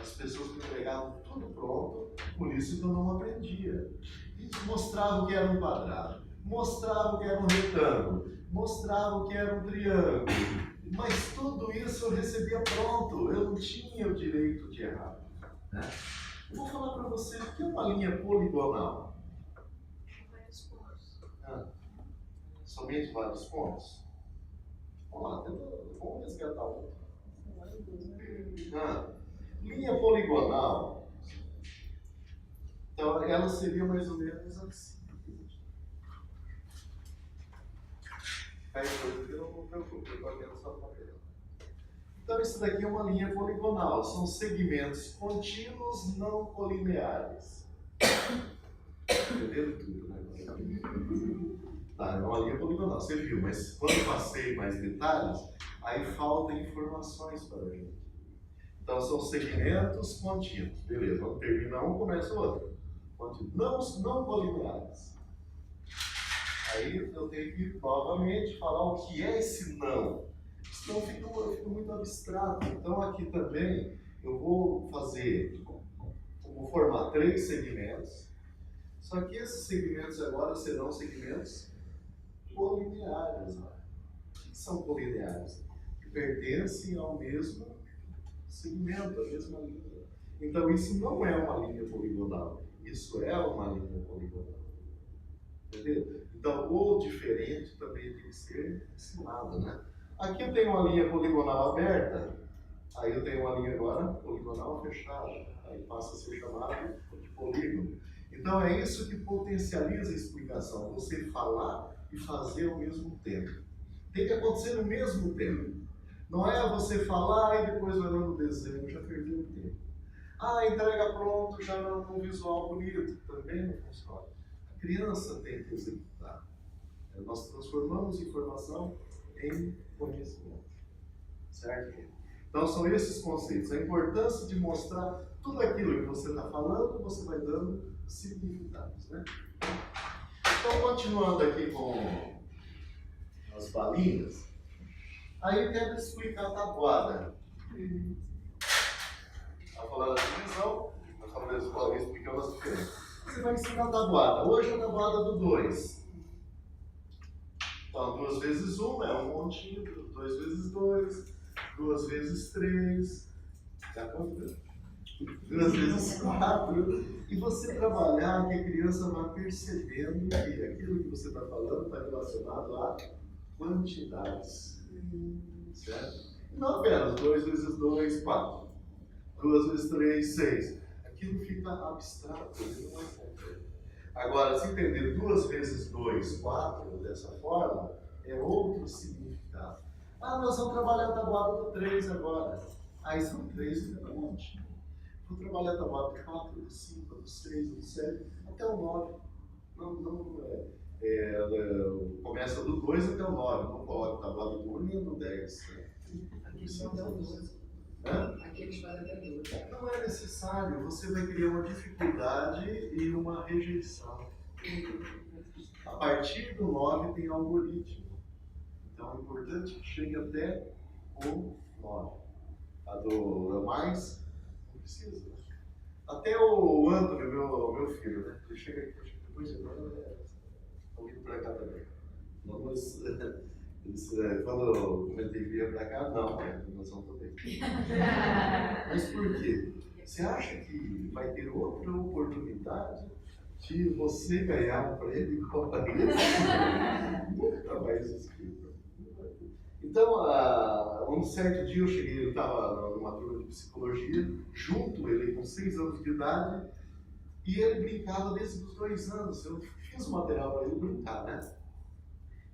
As pessoas me entregavam tudo pronto, por isso que eu não aprendia. E mostrava o que era um quadrado, mostrava o que era um retângulo, mostrava o que era um triângulo. Mas tudo isso eu recebia pronto, eu não tinha o direito de errar. Né? Eu vou falar para você o que é uma linha poligonal. Vários pontos. Somente vários pontos? Vamos lá, vamos resgatar um. Linha poligonal, então ela seria mais ou menos assim. Aí coisa que eu não me preocupo, eu estou vendo só o papel. Então isso daqui é uma linha poligonal, são segmentos contínuos não colineares. Entenderam tudo, né? Tá, é uma linha poligonal, você viu, mas quando eu passei mais detalhes, aí faltam informações para a gente. Então são segmentos contínuos, beleza, quando termina um, começa o outro. Não colineares. Aí eu tenho que novamente falar o que é esse não. Senão fica muito abstrato. Então aqui também eu vou formar 3 segmentos, só que esses segmentos agora serão segmentos colineares. O que são colineares? Que pertencem ao mesmo segmento, a mesma linha. Então isso não é uma linha poligonal, isso é uma linha poligonal. Entendeu? Então o diferente também tem que ser ensinado, né? Aqui eu tenho uma linha poligonal aberta, aí eu tenho uma linha agora poligonal fechada, aí passa a ser chamado de polígono. Então é isso que potencializa a explicação, você falar e fazer ao mesmo tempo. Tem que acontecer no mesmo tempo. Não é você falar e depois olhando o desenho, já perdeu o tempo. Ah, entrega pronto, já não um visual bonito, também não funciona. A criança tem que executar. Nós transformamos informação em conhecimento. Certo? Então são esses conceitos. A importância de mostrar tudo aquilo que você está falando, você vai dando significados, né? Então, continuando aqui com as balinhas, aí eu quero explicar a tabuada. Estava falando da divisão, nós estamos explicando as diferenças. Você vai ensinar a tabuada. Hoje é a tabuada do 2. Então, 2 vezes 1 é um montinho, 2 vezes 2, 2 vezes 3, já conta? 2 vezes 4, e você trabalhar que a criança vai percebendo que aquilo que você está falando está relacionado a quantidades, certo? Não apenas 2 vezes 2, 4, 2 vezes 3, 6, aquilo fica abstrato, ele não é concreto. Agora, se entender 2 vezes 2, 4, dessa forma, é outro significado. Ah, nós vamos trabalhar a tabuada do 3 agora. Aí são 3 e um monte. Vou trabalhar a tabuada do 4, do 5, do 6, do 7, até o 9. Começa do 2 até o 9, não coloca a tabuada do 1 nem do 10. Né? Aqueles fazem até 12. Não é necessário, você vai criar uma dificuldade e uma rejeição. A partir do 9 tem algoritmo. Então é importante que chegue até o 9. A do mais, não precisa. Até o Antônio, meu filho, né? Ele chega aqui, depois de estão vindo para cá também. Vamos. Quando eu comentei que ia para cá, não, nós vamos também. Mas por quê? Você acha que vai ter outra oportunidade de você ganhar um prêmio igual a esse? Nunca vai existir. Então, um certo dia eu estava numa turma de psicologia, junto ele com 6 anos de idade, e ele brincava desde os 2 anos. Eu fiz o material para ele brincar, né?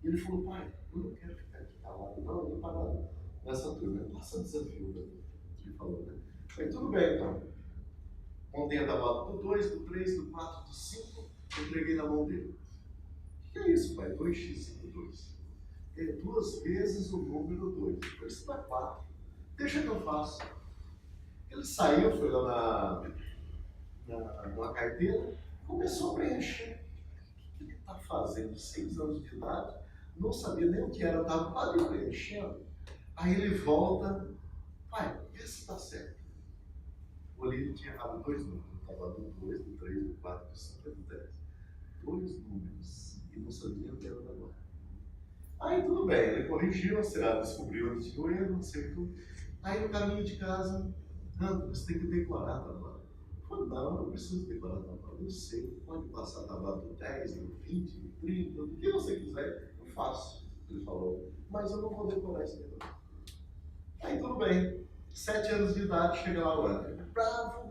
E ele falou, pai, eu não quero ficar aqui calado, não, eu vou parar nessa turma. Passa desafio, né? Ele falou, né? Falei, tudo bem, então. Montei a tabuada do 2, do 3, do 4, do 5, entreguei na mão dele. O que é isso, pai? 2x por 2. É 2 vezes o número 2. Isso dá 4. Deixa que eu faço. Ele saiu, foi lá na carteira, começou a preencher. O que ele está fazendo? 6 anos de idade, não sabia nem o que era, estava ali preenchendo. Aí ele volta, pai, vê se está certo. O Olívio tinha errado 2 números, estava do 2, do 3, do 4, do 5 e do 10. 2 números, e não sabia o que era agora. Aí tudo bem, ele corrigiu, descobriu onde tinha o erro, acertou. Aí no caminho de casa, você tem que declarar a tabuada. Eu falei, não preciso declarar a tabuada, eu sei, pode passar a tabuada do 10, do 20, do 30, do que você quiser, eu faço. Ele falou, mas eu não vou decorar esse negócio. Aí tudo bem, 7 anos de idade, chega lá o André. Bravo.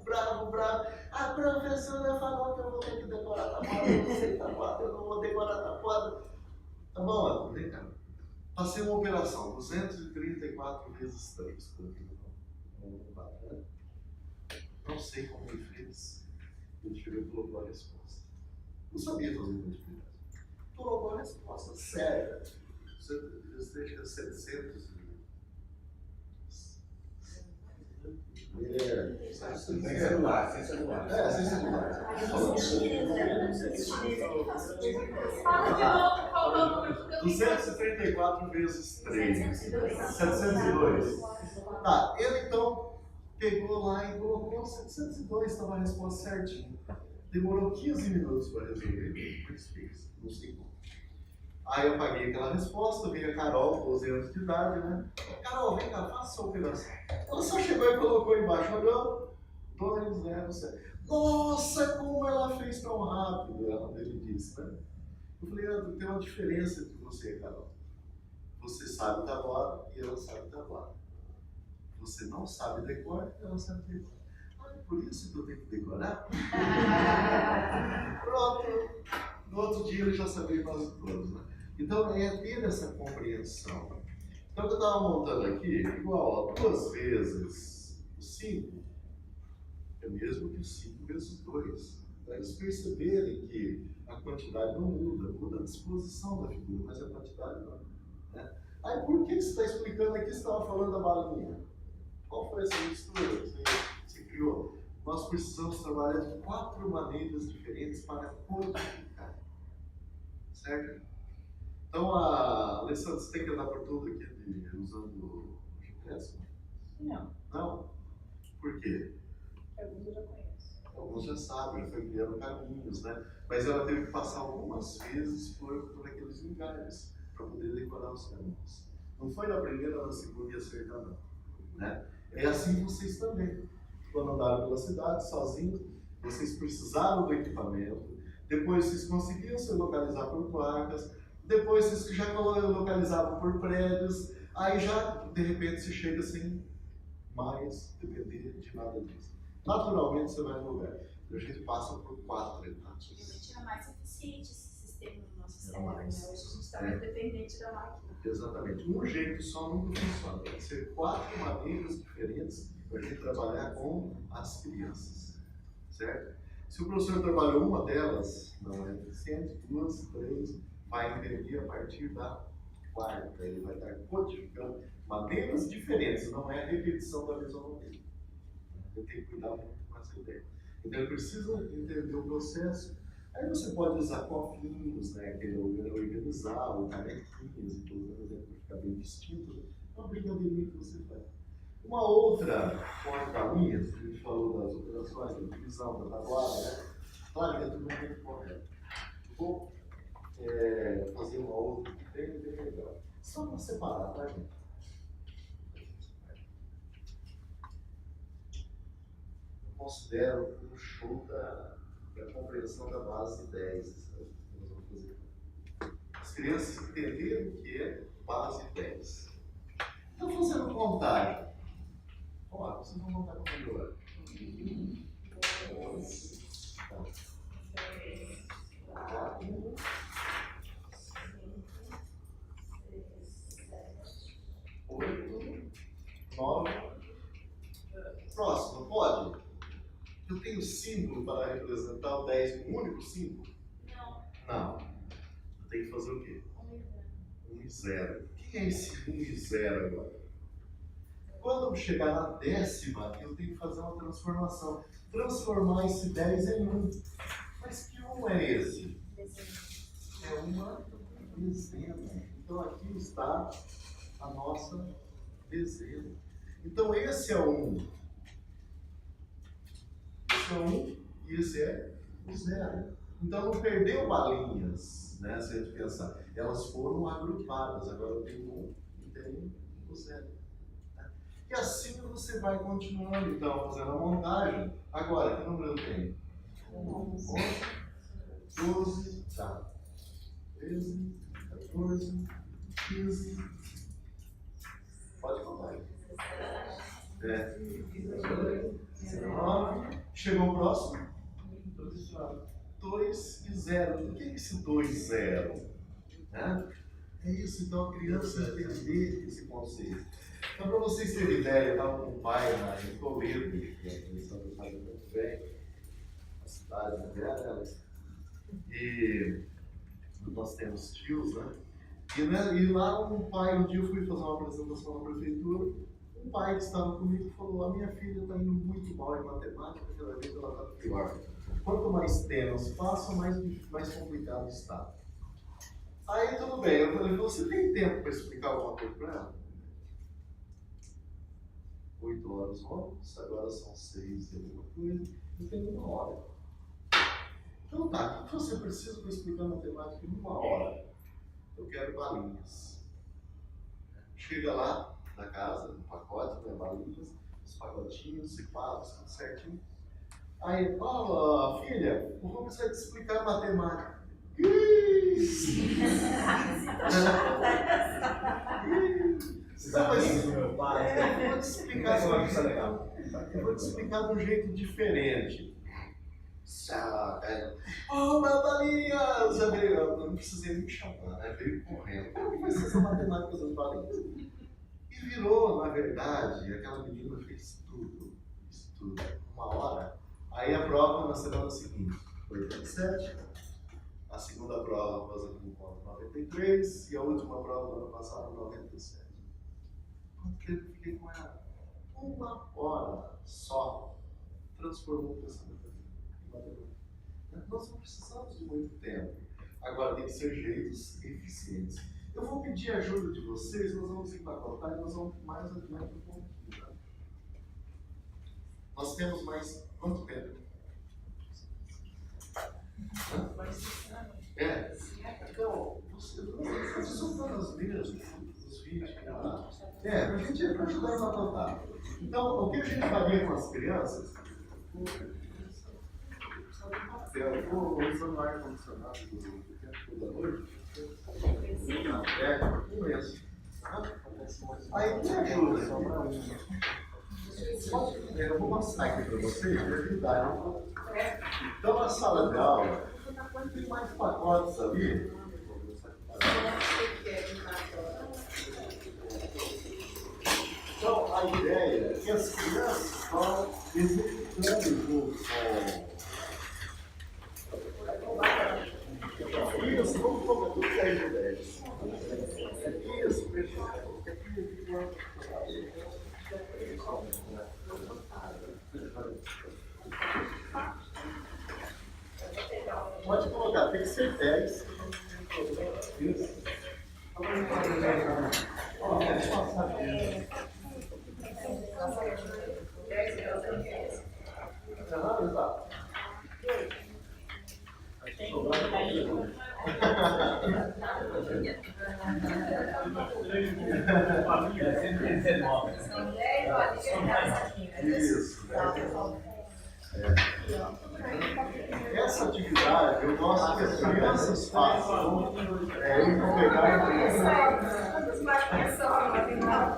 A professora falou que eu vou ter que decorar a tabuada, eu não sei tabuada, eu não vou decorar a tabuada. Tá bom, André, vem cá. Passei uma operação, 234 vezes 3. Não sei como ele fez. Ele chegou e colocou a resposta. Não sabia fazer multiplicação. Colocou a resposta séria. Você deixa 700. Sem celular. Sem celular. Fala de novo, qual é o número? 234 vezes 3. 702. Tá, ele então pegou lá e colocou 702, estava a resposta certinha. Demorou 15 minutos para resolver. Não sei como. Aí eu paguei aquela resposta, veio a Carol, 12 anos de idade, né? Carol, vem cá, faça sua operação. Ela só chegou e colocou embaixo, olhou, 207. Nossa, como ela fez tão rápido, ele disse, né? Eu falei, tem uma diferença entre você e Carol. Você sabe tabuada e ela sabe tabuada. Você não sabe decor e ela sabe decor. Ah, é por isso que eu tenho que decorar? Pronto. No outro dia ele já sabia quase todos, né? Então é ter essa compreensão. Então o que eu estava montando aqui, igual, ó, 2 vezes o 5 é mesmo que o 5 vezes 2. Para eles perceberem que a quantidade não muda, muda a disposição da figura, mas a quantidade não. Né? Aí por que você está explicando aqui? Você estava falando da balinha. Qual foi essa mistura que você criou? Nós precisamos trabalhar de 4 maneiras diferentes para codificar. Certo? Então, Alessandra, você tem que andar por tudo aqui usando o GPS? Não. Não? Por quê? Alguns eu já conheço. Alguns já sabem, já foi criando caminhos, né? Mas ela teve que passar algumas vezes por aqueles lugares para poder decorar os caminhos. Não foi na primeira, na segunda e acertar, não. Né? É assim vocês também. Quando andaram pela cidade, sozinhos, vocês precisaram do equipamento, depois vocês conseguiam se localizar por placas, depois vocês já localizavam por prédios, aí já, de repente, se chega sem mais depender de nada disso. Naturalmente, você vai no lugar. A gente passa por 4 etapas. Antigamente era mais eficiente esse sistema no nosso Era cérebro, né? mais. Hoje a gente está muito dependente da máquina. Exatamente. Um jeito só nunca funciona. Tem que ser 4 maneiras diferentes para a gente trabalhar com as crianças. Certo? Se o professor trabalhou uma delas, não é eficiente, 2, 3, vai entender a partir da 4ª. Ele vai estar codificando maneiras diferentes, não é a repetição da mesma maneira. Ele tem que cuidar muito com essa ideia. Então ele precisa entender o processo. Aí você pode usar cofrinhos, né, que é organizar, ou canequinhas e tudo, para ficar bem distinto. É uma brincadeirinha que você faz. Uma outra porta-unhas, que a gente falou das operações, da divisão, da tabuada, né? Claro que é tudo muito correto. Vou fazer uma outra que bem legal. Só para separar, tá, gente? Eu considero um show da compreensão da base 10. Nós vamos fazer. As crianças entenderam o que é base 10. Estão fazendo contagem. Ó, vocês vão contar comigo agora. 4, 8, 9. Próximo, pode? Eu tenho símbolo para representar o 10 com um único símbolo? Não. Eu tenho que fazer o quê? 1 e 0. O que é esse 1 e 0 agora? Quando eu chegar na 10ª, eu tenho que fazer uma transformação. Transformar esse 10 em 1. Mas que 1 é esse? É uma dezena. Então aqui está a nossa dezena. Então esse é o 1. Esse é o 1 e esse é o 0. Então não perdeu balinhas, né? Se a gente pensar. Elas foram agrupadas. Agora eu tenho 1 e tenho o 0. E assim você vai continuando, então, fazendo a montagem. Agora, que número eu tenho? 11, 12, tá. 13, 14, 15. Pode contar aí. 19. Chegou o próximo? 2 e 0. O que é esse 2 e 0? É isso, então a criança entender esse conceito. Então, para vocês terem ideia, eu estava com o pai em Toledo, que é a comissão do pai muito bem, a cidade dela, e nós temos tios, né? E lá um pai, um dia eu fui fazer uma apresentação na prefeitura, um pai que estava comigo falou: a minha filha está indo muito mal em matemática, cada vez ela está pior. Quanto mais temas passam, mais complicado está. Aí tudo bem, eu falei: você tem tempo para explicar alguma coisa para ela? 8 horas ontem, agora são 6 e alguma coisa, eu tenho 1 hora. Então tá, o que você precisa para explicar matemática em 1 hora? eu quero balinhas. Chega lá na casa, no pacote, né, balinhas, os pacotinhos, separos, tudo certinho. Aí, ó, filha, o Rubens vai te explicar matemática. Meu pai. Eu vou te explicar eu vou te explicar de um jeito diferente. Oh, balinhas! Já veio, eu não precisei me chamar, né? Veio correndo. Como vai ser essa matemática das balinhas? E virou, na verdade, aquela menina fez tudo, uma hora. Aí a prova na semana seguinte, 87. A segunda prova nós acumulamos 93 e a última prova do ano passado, 97. Porque eu fiquei com ela uma hora só, transformou o pensamento em matemática. Nós não precisamos de muito tempo. Agora tem que ser jeitos eficientes. Eu vou pedir a ajuda de vocês, nós vamos empacotar e nós vamos mais adiante um pouquinho. Tá? Nós temos mais quanto tempo? É. Então, você soltando as linhas, os vídeos. É, pra gente ajudar a empacotar. Então, o que a gente faria com as crianças? Eu vou usando o ar-condicionado do tempo da noite. É, isso. Aí, que ajuda? Eu vou mostrar aqui para vocês, para ajudar. Então, a sala de aula tem mais pacotes ali. Então, a ideia é que as crianças vão executando junto com isso, vamos colocar tudo 10 de 10. Isso, pessoal. Pode colocar, tem que ser 10. Isso. Isso. Essa atividade eu gosto que as crianças façam. Eu vou pegar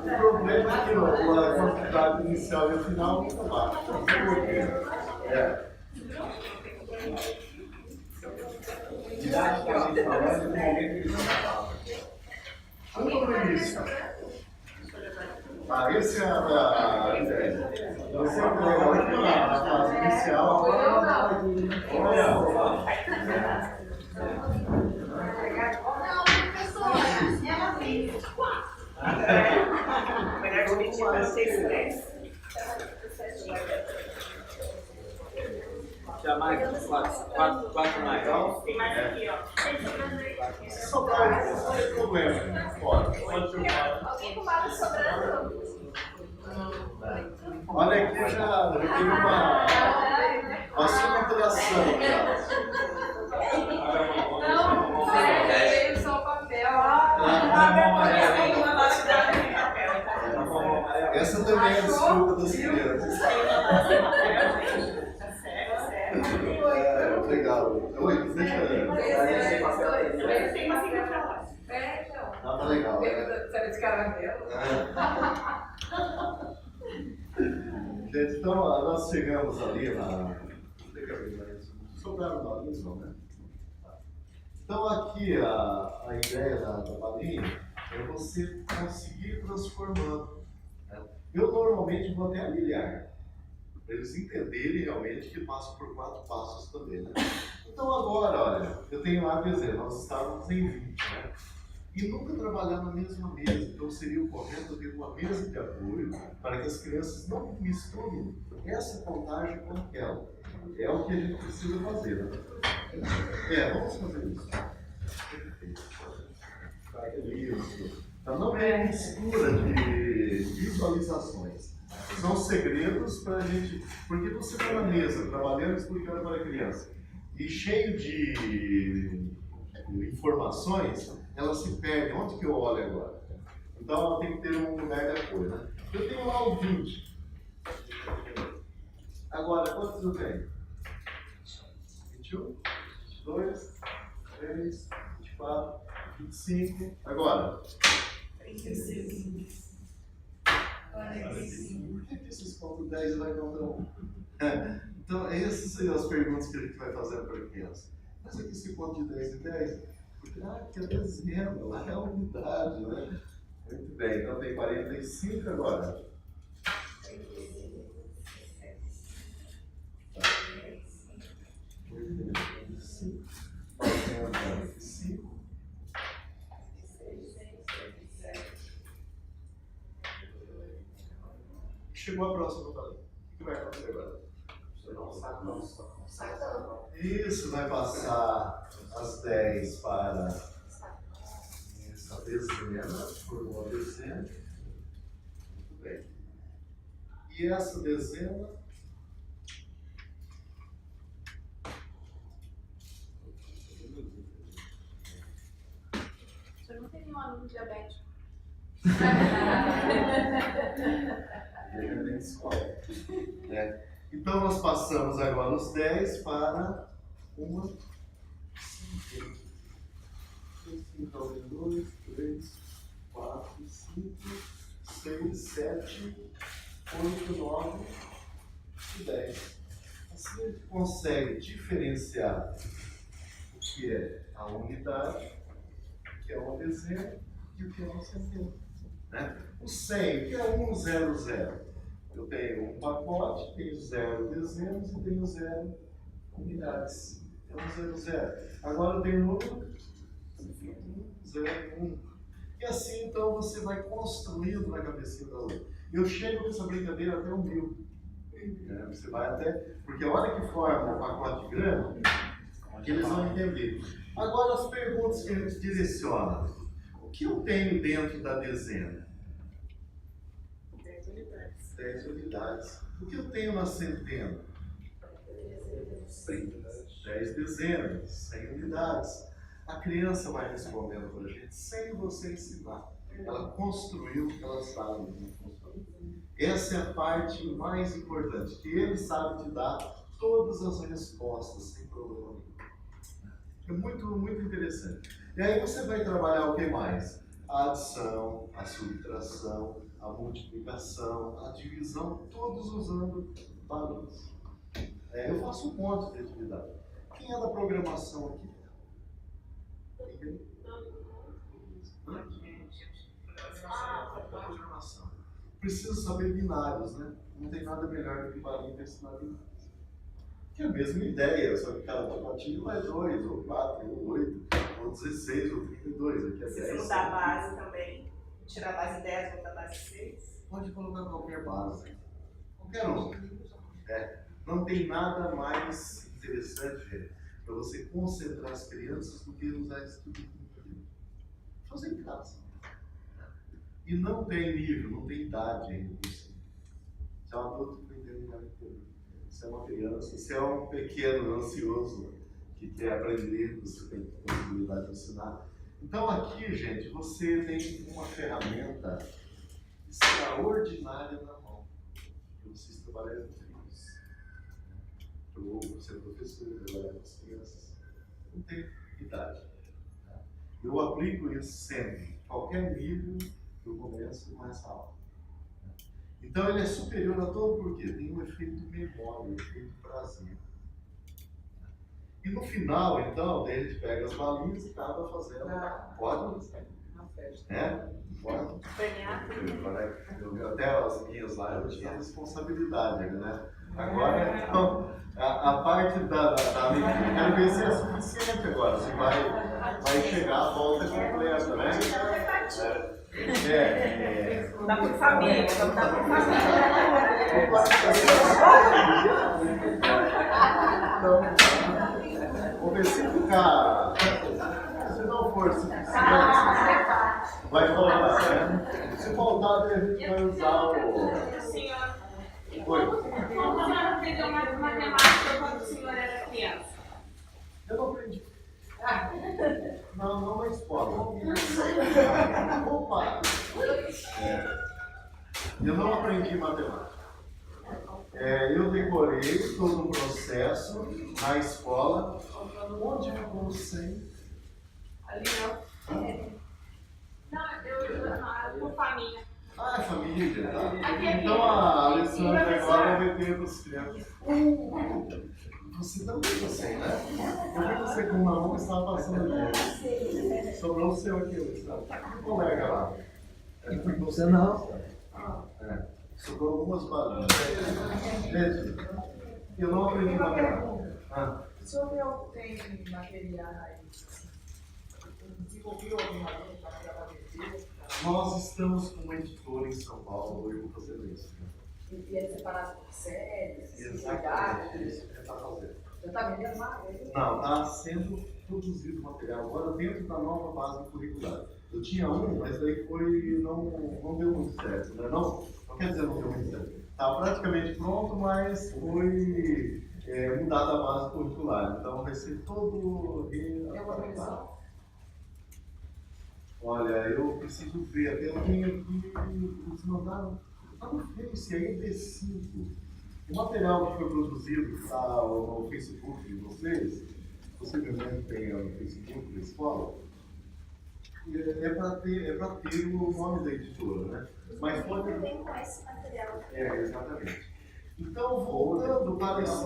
o problema é que a quantidade inicial e o final não baixa. Didaticamente falando, no momento que eles falam. Vamos isso. Essa é a ideia. Você pegou na fase inicial. Já mais, quatro mais. Tem mais aqui, ó. Sobrar, não tem problema. Pode jogar. Alguém com bala sobrando? Olha aqui, já tem uma sinalização. Não, veio só o papel. Essa também é a desculpa das crianças. Legal. Oi, deixa eu ver. Tem uma sigla pra lá. Ah, tá legal. Sabe de caramelo? Gente, então nós chegamos ali na. Sobraram balinhas, não, né? Então aqui a ideia da balinha é você conseguir transformando. Né? Eu normalmente vou até a milhar, para eles entenderem realmente que passo por 4 passos também. Né? Então agora, olha, eu tenho lá, quer dizer, nós estávamos em 20, né? E nunca trabalhar na mesma mesa. Então seria o correto ter uma mesa de apoio para que as crianças não misturem essa contagem com aquela. É o que a gente precisa fazer. Né? Vamos fazer isso. Isso. Então não é mistura de visualizações. São segredos para a gente. Porque você está na mesa, trabalhando, explicando para a criança. E cheio de informações, ela se perde. Onde que eu olho agora? Então ela tem que ter um lugar de apoio, né? Eu tenho lá o 20. Agora, quantos eu tenho? 21, 22, 23, 24, 25. Agora? 35. Por que esses pontos 10 vai contra 1? Então, essas são as perguntas que a gente vai fazer para a criança. Mas aqui esse ponto de 10 e 10, porque é dezembro, lá é a unidade, né? Muito bem, então tem 45 agora. Muito bem, 45. 45. Chegou a próxima, falei. O que vai acontecer agora? Isso, vai passar as 10 para essa dezena, formou a dezena. Muito bem. E essa dezena. Você não tem nenhum aluno diabético. Então nós passamos agora os 10 para uma 5. Então tem 2, 3, 4, 5, 6, 7, 8, 9 e 10. Assim a gente consegue diferenciar o que é a unidade, o que é uma dezena e o que é uma centena. Né? O 100, o que é 100? Eu tenho um pacote, tenho 0 dezenas e tenho 0 unidades. É 100. Agora eu tenho um número 0, 1. E assim então você vai construindo na cabecinha do aluno. Eu chego nessa brincadeira até 1000. Você vai até. Porque a hora que forma um pacote grande, eles vão entender. Agora as perguntas que a gente direciona. O que eu tenho dentro da dezena? 10 unidades. O que eu tenho na centena? 10 dezenas, 100 unidades. A criança vai respondendo para a gente sem você ensinar. Ela construiu o que ela sabe como funciona. Essa é a parte mais importante, que ele sabe te dar todas as respostas sem problema nenhum. É muito, muito interessante. E aí você vai trabalhar o que mais? A adição, a subtração, a multiplicação, a divisão, todos usando valores. Eu faço um monte de atividade. Quem é da programação aqui? Ninguém? Programação. Preciso saber binários, né? Não tem nada melhor do que varinha para ensinar binários. Que é a mesma ideia, só que cada pacotinho vai 2, ou 4, ou 8, ou 16, ou 32. Aqui é 10. Se não dá base também. Tirar a base 10, botar a base 6. Pode colocar qualquer base. Qualquer um. Não tem nada mais interessante, gente, para você concentrar as crianças do que usar esse tipo de conteúdo. Fazer em casa. E não tem nível, não tem idade ainda por cima. Se é um adulto que não entende nada inteiro. Se é uma criança, se é um pequeno ansioso que quer aprender, você tem possibilidade de ensinar. Então aqui, gente, você tem uma ferramenta extraordinária na mão. E vocês trabalham com filhos. Ou você é professor, trabalhar com as crianças. Não tem idade. Eu aplico isso sempre. Qualquer nível eu começo com essa aula. Então ele é superior a todo porque tem um efeito memória, um efeito prazer. E no final, então, a gente pega as balinhas e acaba fazendo. Pode? Pode. Até as minhas lá eu tinha responsabilidade, né? Agora, então, a parte da leitura, quero ver se é suficiente agora. Se vai chegar a volta completa, né? Dá por família, dá por família. Vamos ver se ficar. Se não for suficiente, vai faltar, né? Se faltar, a gente vai usar o. Senhor, Oi. como a senhora aprendeu matemática quando o senhor era criança? Eu não aprendi. Eu não aprendi matemática. Eu decorei todo um processo na escola. Onde ficou o 100? Ali, ó. Não, eu por família. Ah, é família. Tá? Aqui é Então a Alessandra agora vai ter para os crianças. Você também você, né? Eu vi você com uma mão que estava passando aqui. Sobrou o seu aqui, Alessandra. O colega lá. Você não. Sobrou algumas balas. Gente, eu não aprendi matemática. O senhor tem materiais, desenvolveu alguma vez material ABC? Nós estamos com uma editora em São Paulo, eu vou fazer isso. E é separado por séries? Exatamente, isso que a gente está fazendo. Já está vendendo mais? Não, está sendo produzido material agora dentro da nova base curricular. Eu tinha um, mas daí não deu muito certo, né? Não quer dizer não deu muito certo. Está praticamente pronto, mas foi mudada a base curricular. Então vai ser todo readaptado. Olha, eu preciso ver, até eu tenho aqui, eles mandaram, está no Face, aí é D5. O material que foi produzido está no Facebook de vocês, possivelmente tem no Facebook da escola, é para ter o nome da editora, né? Mas pode... Também com esse material. Exatamente. Então, voltando para esse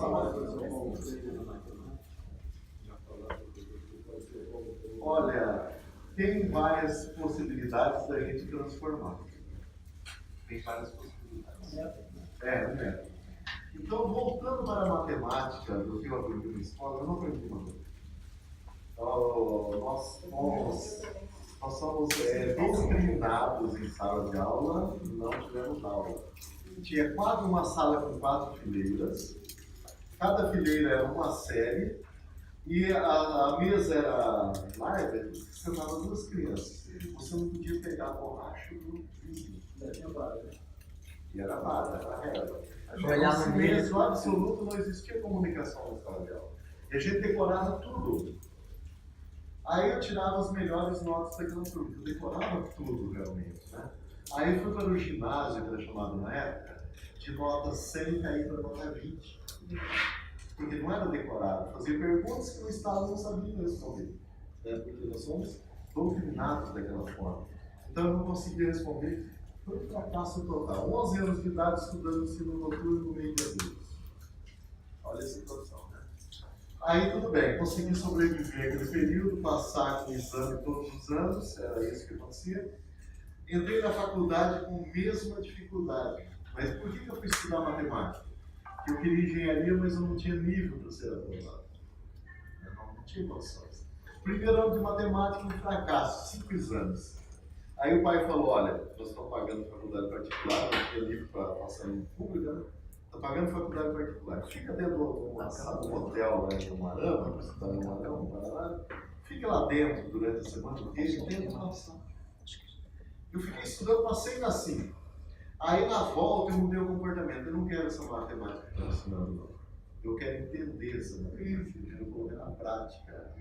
olha, tem várias possibilidades da gente transformar. Tem várias possibilidades. Então, voltando para a matemática, do que eu aprendi na escola, eu não aprendi matemática. Nós somos doutrinados em sala de aula, não tivemos aula. Tinha uma sala com 4 fileiras, cada fileira era uma série, e a mesa era larga, sentava 2 crianças. Você não podia pegar a borracha do vizinho. E era vaga, era regra. No silêncio absoluto não existia comunicação na sala de aula. E a gente decorava tudo. Aí eu tirava as melhores notas daquela turma, eu decorava tudo realmente, né? Aí eu fui para o ginásio, que era chamado na época, de nota 100 caí para nota 20. Porque não era decorado, fazia perguntas que o Estado não sabia responder. Né? Porque nós somos doutrinados daquela forma. Então eu não conseguia responder, foi um fracasso total. 11 anos de idade estudando ensino noturno no meio de adultos. Olha a situação, né? Aí tudo bem, consegui sobreviver aquele período, passar com o exame todos os anos, era isso que acontecia. Entrei na faculdade com a mesma dificuldade. Mas por que eu fui estudar matemática? Eu queria engenharia, mas eu não tinha nível para ser aprovado. Eu não tinha condições. Primeiro ano de matemática, um fracasso, 5 exames. Aí o pai falou, olha, nós estamos pagando faculdade particular, não tinha livro para passar em pública, né? Está pagando faculdade particular. Fica dentro de um hotel lá em Umarama, você está em Umarama, no Paraná, fica lá dentro durante a semana inteira e tenta passar. Eu fiquei estudando, passei na 5. Aí na volta eu mudei o comportamento. Eu não quero essa matemática que está ensinando, não. Eu quero entender essa matemática, eu quero colocar na prática.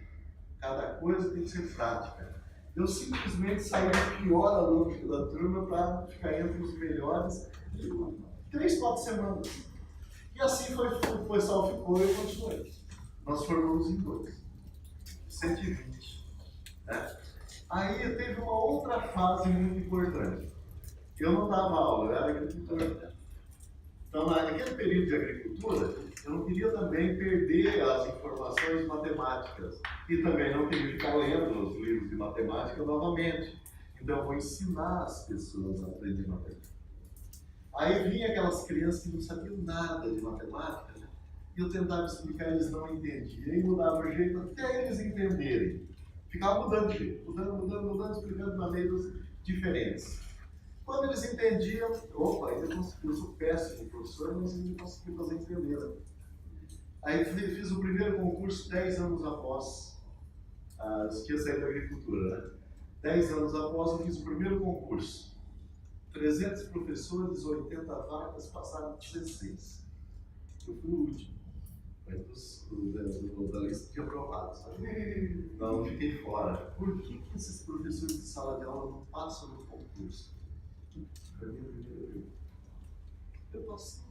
Cada coisa tem que ser prática. Eu simplesmente saí do pior aluno da turma para ficar entre os melhores 3, 4 semanas. E assim foi, o pessoal ficou e eu continuei. Nós formamos em 2. 120. Né? Aí teve uma outra fase muito importante. Eu não dava aula, eu era agricultor. Então, naquele período de agricultura, eu não queria também perder as informações matemáticas. E também não queria ficar lendo os livros de matemática novamente. Então, eu vou ensinar as pessoas a aprender matemática. Aí vinha aquelas crianças que não sabiam nada de matemática, né? E eu tentava explicar, eles não entendiam. E mudava o jeito até eles entenderem. Ficava mudando de jeito, mudando, explicando de maneiras diferentes. Quando eles entendiam, opa, eu sou péssimo professor, mas eu não consegui fazer entender. Aí fiz o primeiro concurso 10 anos após, que ia sair da agricultura, né? 10 anos após eu fiz o primeiro concurso. 300 professores, 80 vagas, passaram 16. Eu fui o último. Da lista de aprovados. Não, fiquei fora. Por que esses professores de sala de aula não passam no concurso? Foi a minha primeira pergunta. Eu passei,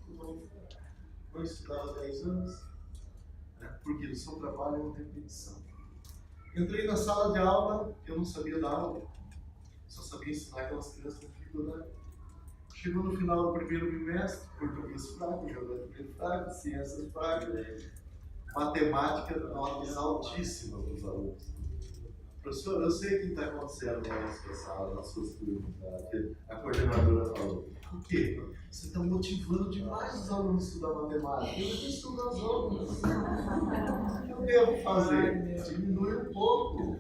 não estudava 10 anos, né? Porque o seu trabalho é uma repetição. Entrei na sala de aula, eu não sabia dar aula, só sabia ensinar aquelas crianças com dificuldade. Chegou no final do primeiro bimestre, português fraco, geografia fraco, ciências fracas, matemática, notas altíssimas dos alunos. Professor, eu sei o que está acontecendo na nossa sala, nas suas turmas, tá? Que a coordenadora falou. O quê? Você está motivando demais os alunos a estudar matemática. Eu não estudo as outras. O que eu devo fazer? Diminui um pouco.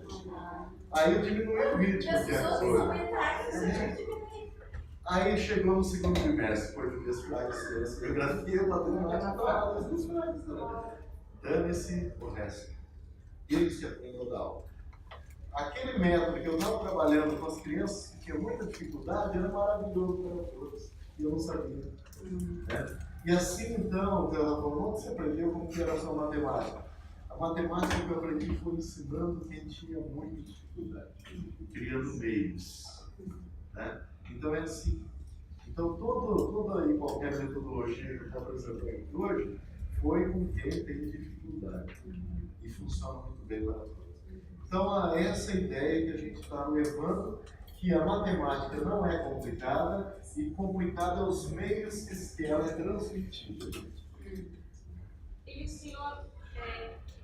Aí eu diminui o ritmo. E os outros comentários, Aí chegou no segundo trimestre, português, fraco, ciência, geografia, matemática, dane-se o resto. Eles que aprendem a dar aula. Aquele método que eu estava trabalhando com as crianças que tinham muita dificuldade era maravilhoso para todos. E eu não sabia. Né? E assim então, ela falou, onde você aprendeu como que era a sua matemática? A matemática que eu aprendi foi ensinando quem tinha muita dificuldade, criando meios. Né? Então é assim. Então toda e qualquer metodologia que eu estou apresentando aqui hoje foi com quem tem dificuldade. E funciona muito bem para todos. Então, essa ideia que a gente está levando, que a matemática não é complicada, e complicada é os meios que ela é transmitida. E o senhor,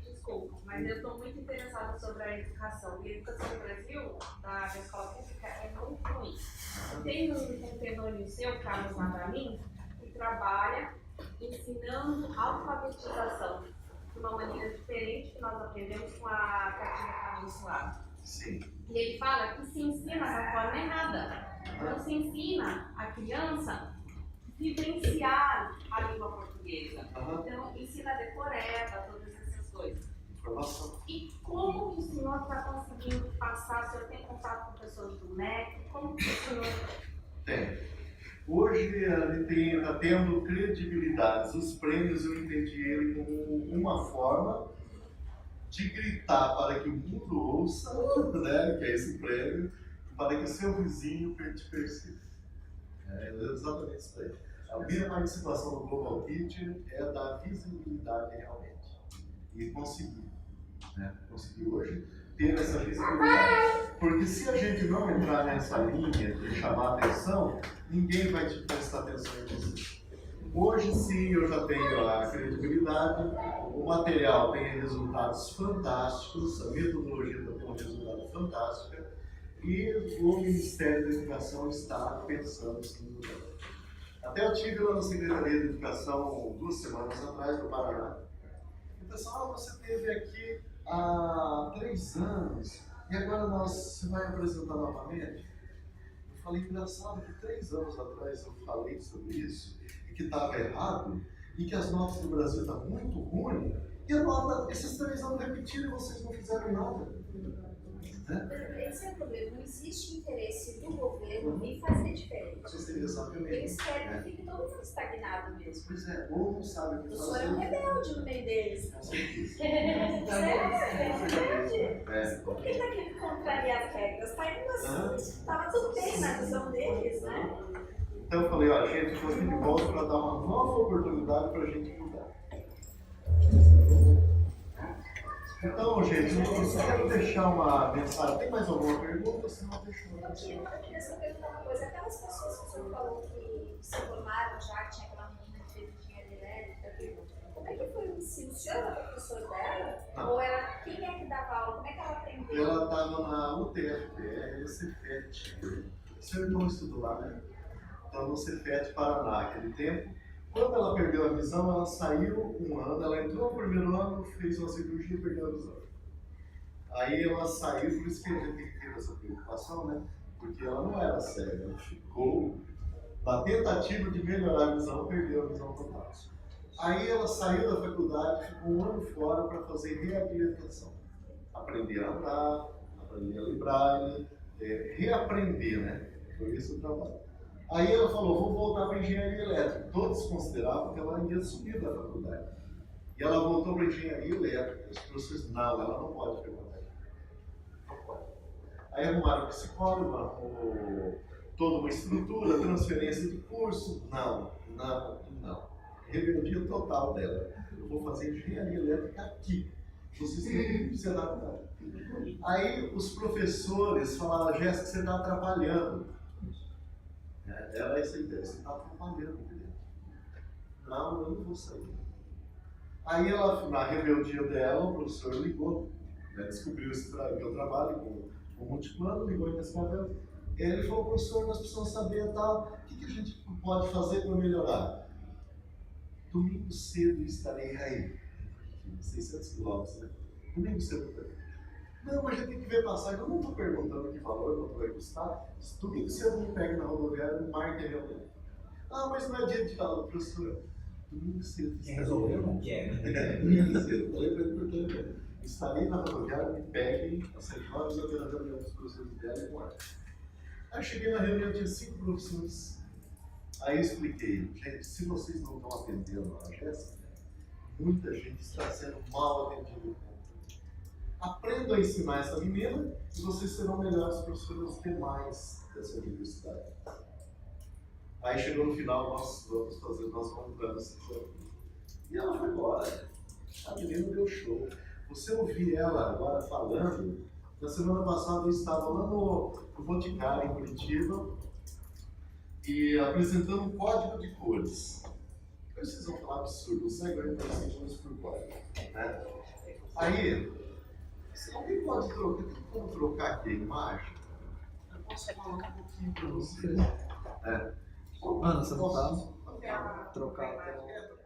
desculpa, mas eu estou muito interessada sobre a educação. E a educação no Brasil, da escola pública, é muito ruim. Tem um conterrâneo seu, Carlos Madamin, que trabalha ensinando alfabetização de uma maneira diferente que nós aprendemos com a cartilha Carlos Suave. Sim. E ele fala que se ensina da forma errada. Não se ensina a criança a vivenciar a língua portuguesa. Então, ensina a decoreba, todas essas coisas. Informação. E como que o senhor está conseguindo passar? O senhor tem contato com pessoas do MEC? Como que o senhor... Tem. Hoje ele está tendo credibilidade. Os prêmios eu entendi ele como uma forma de gritar para que o mundo ouça, né, que é esse prêmio, para que o seu vizinho te perceba. É exatamente isso aí. A minha participação no Global Teacher é dar visibilidade realmente. E conseguir. Né? Conseguir hoje ter essa visibilidade. Porque se a gente não entrar nessa linha de chamar atenção, ninguém vai te prestar atenção em você. Hoje sim eu já tenho a credibilidade, o material tem resultados fantásticos, a metodologia está tendo um resultado fantástico e o Ministério da Educação está pensando em mudar. Até eu estive lá na Secretaria de Educação 2 semanas atrás, no Paraná. E o pessoal, você esteve aqui há 3 anos e agora você vai apresentar novamente? Eu falei, engraçado que 3 anos atrás eu falei sobre isso e que estava errado e que as notas do Brasil estão muito ruins e a nota, esses 3 anos repetiram e vocês não fizeram nada. Né? Esse é o problema, não existe interesse do governo em fazer diferente. Exatamente. Eles querem que fique todo mundo estagnado mesmo. Pois é, ou não sabe o que O fazer. senhor é um rebelde no meio deles. Com certeza. Você é um rebelde. É. Por que está querendo contrariar as regras? Está indo assim, estava tudo bem na visão deles, né? Então eu falei, ó, gente, estou aqui de volta para dar uma nova oportunidade para a gente mudar. Então, gente, eu só quero deixar uma mensagem. Tem mais alguma pergunta? Se não, deixa eu... Eu queria só perguntar uma coisa. Aquelas pessoas que o senhor falou que se formaram já, que tinha aquela menina que fez engenharia elétrica, como é que foi o ensino? O senhor era professor dela? Não. Ou era quem é que dava aula? Como é que ela aprendeu? Ela estava na UTFPR, no Cefet. Seu irmão estudou lá, né? Então, no Cefet Paraná, naquele tempo. Quando ela perdeu a visão, ela saiu 1 ano, ela entrou no primeiro ano, fez uma cirurgia e perdeu a visão. Aí ela saiu, por isso que a gente tem que ter essa preocupação, né? Porque ela não era cega, ela ficou, na tentativa de melhorar a visão, perdeu a visão total. Aí ela saiu da faculdade, ficou 1 ano fora para fazer reabilitação. Aprender a andar, aprender a ler braille, reaprender, né? Foi esse o trabalho. Aí ela falou, vou voltar para engenharia elétrica. Todos consideravam que ela ia subir da faculdade. E ela voltou para engenharia elétrica. Os professores, não, ela não pode frequentar. Não pode. Aí arrumaram psicólogo, arrumou toda uma estrutura, transferência de curso. Não Não. Rebeldia total dela. Eu vou fazer engenharia elétrica aqui. Vocês têm que se adaptar. Aí os professores falaram, Jéssica, você está atrapalhando. Era essa a ideia, você está atrapalhando. Não, eu não vou sair. Aí ela, na rebeldia dela, o professor ligou, né, descobriu esse meu trabalho com o multiplano, ligou em Cascavel. Ele falou, professor, nós precisamos saber tal, o que a gente pode fazer para melhorar? Domingo cedo estarei aí. 600 quilômetros, né? Domingo cedo. Não, mas a gente tem que ver passagem. Eu não estou perguntando que valor, quanto vai custar. Domingo cedo me pega na rodoviária, no mar reunião. Ah, mas não é dia de aula, professor. Domingo cedo. Quem resolveu não quer, né? Domingo cedo. Falei para ele porque estarei na rodoviária, me peguem às 7 horas, eu tenho a reunião dos professores dela e com ela. Aí eu cheguei na reunião, tinha 5 professores. Aí eu expliquei, gente, se vocês não estão atendendo a Jéssica, muita gente está sendo mal atendida. Aprendam a ensinar essa menina e vocês serão melhores professores demais dessa universidade. Aí chegou no final, nós vamos dando esse desafio. E ela foi embora. A menina deu show. Você ouvir ela agora falando, na semana passada eu estava lá no Boticário, em Curitiba, e apresentando um código de cores. Vocês vão falar absurdo, você aguenta 5 por código, né? Aí, alguém pode trocar, tem como trocar aqui a imagem? Eu posso falar um pouquinho para vocês. Ana, você não tá? Trocar a tela.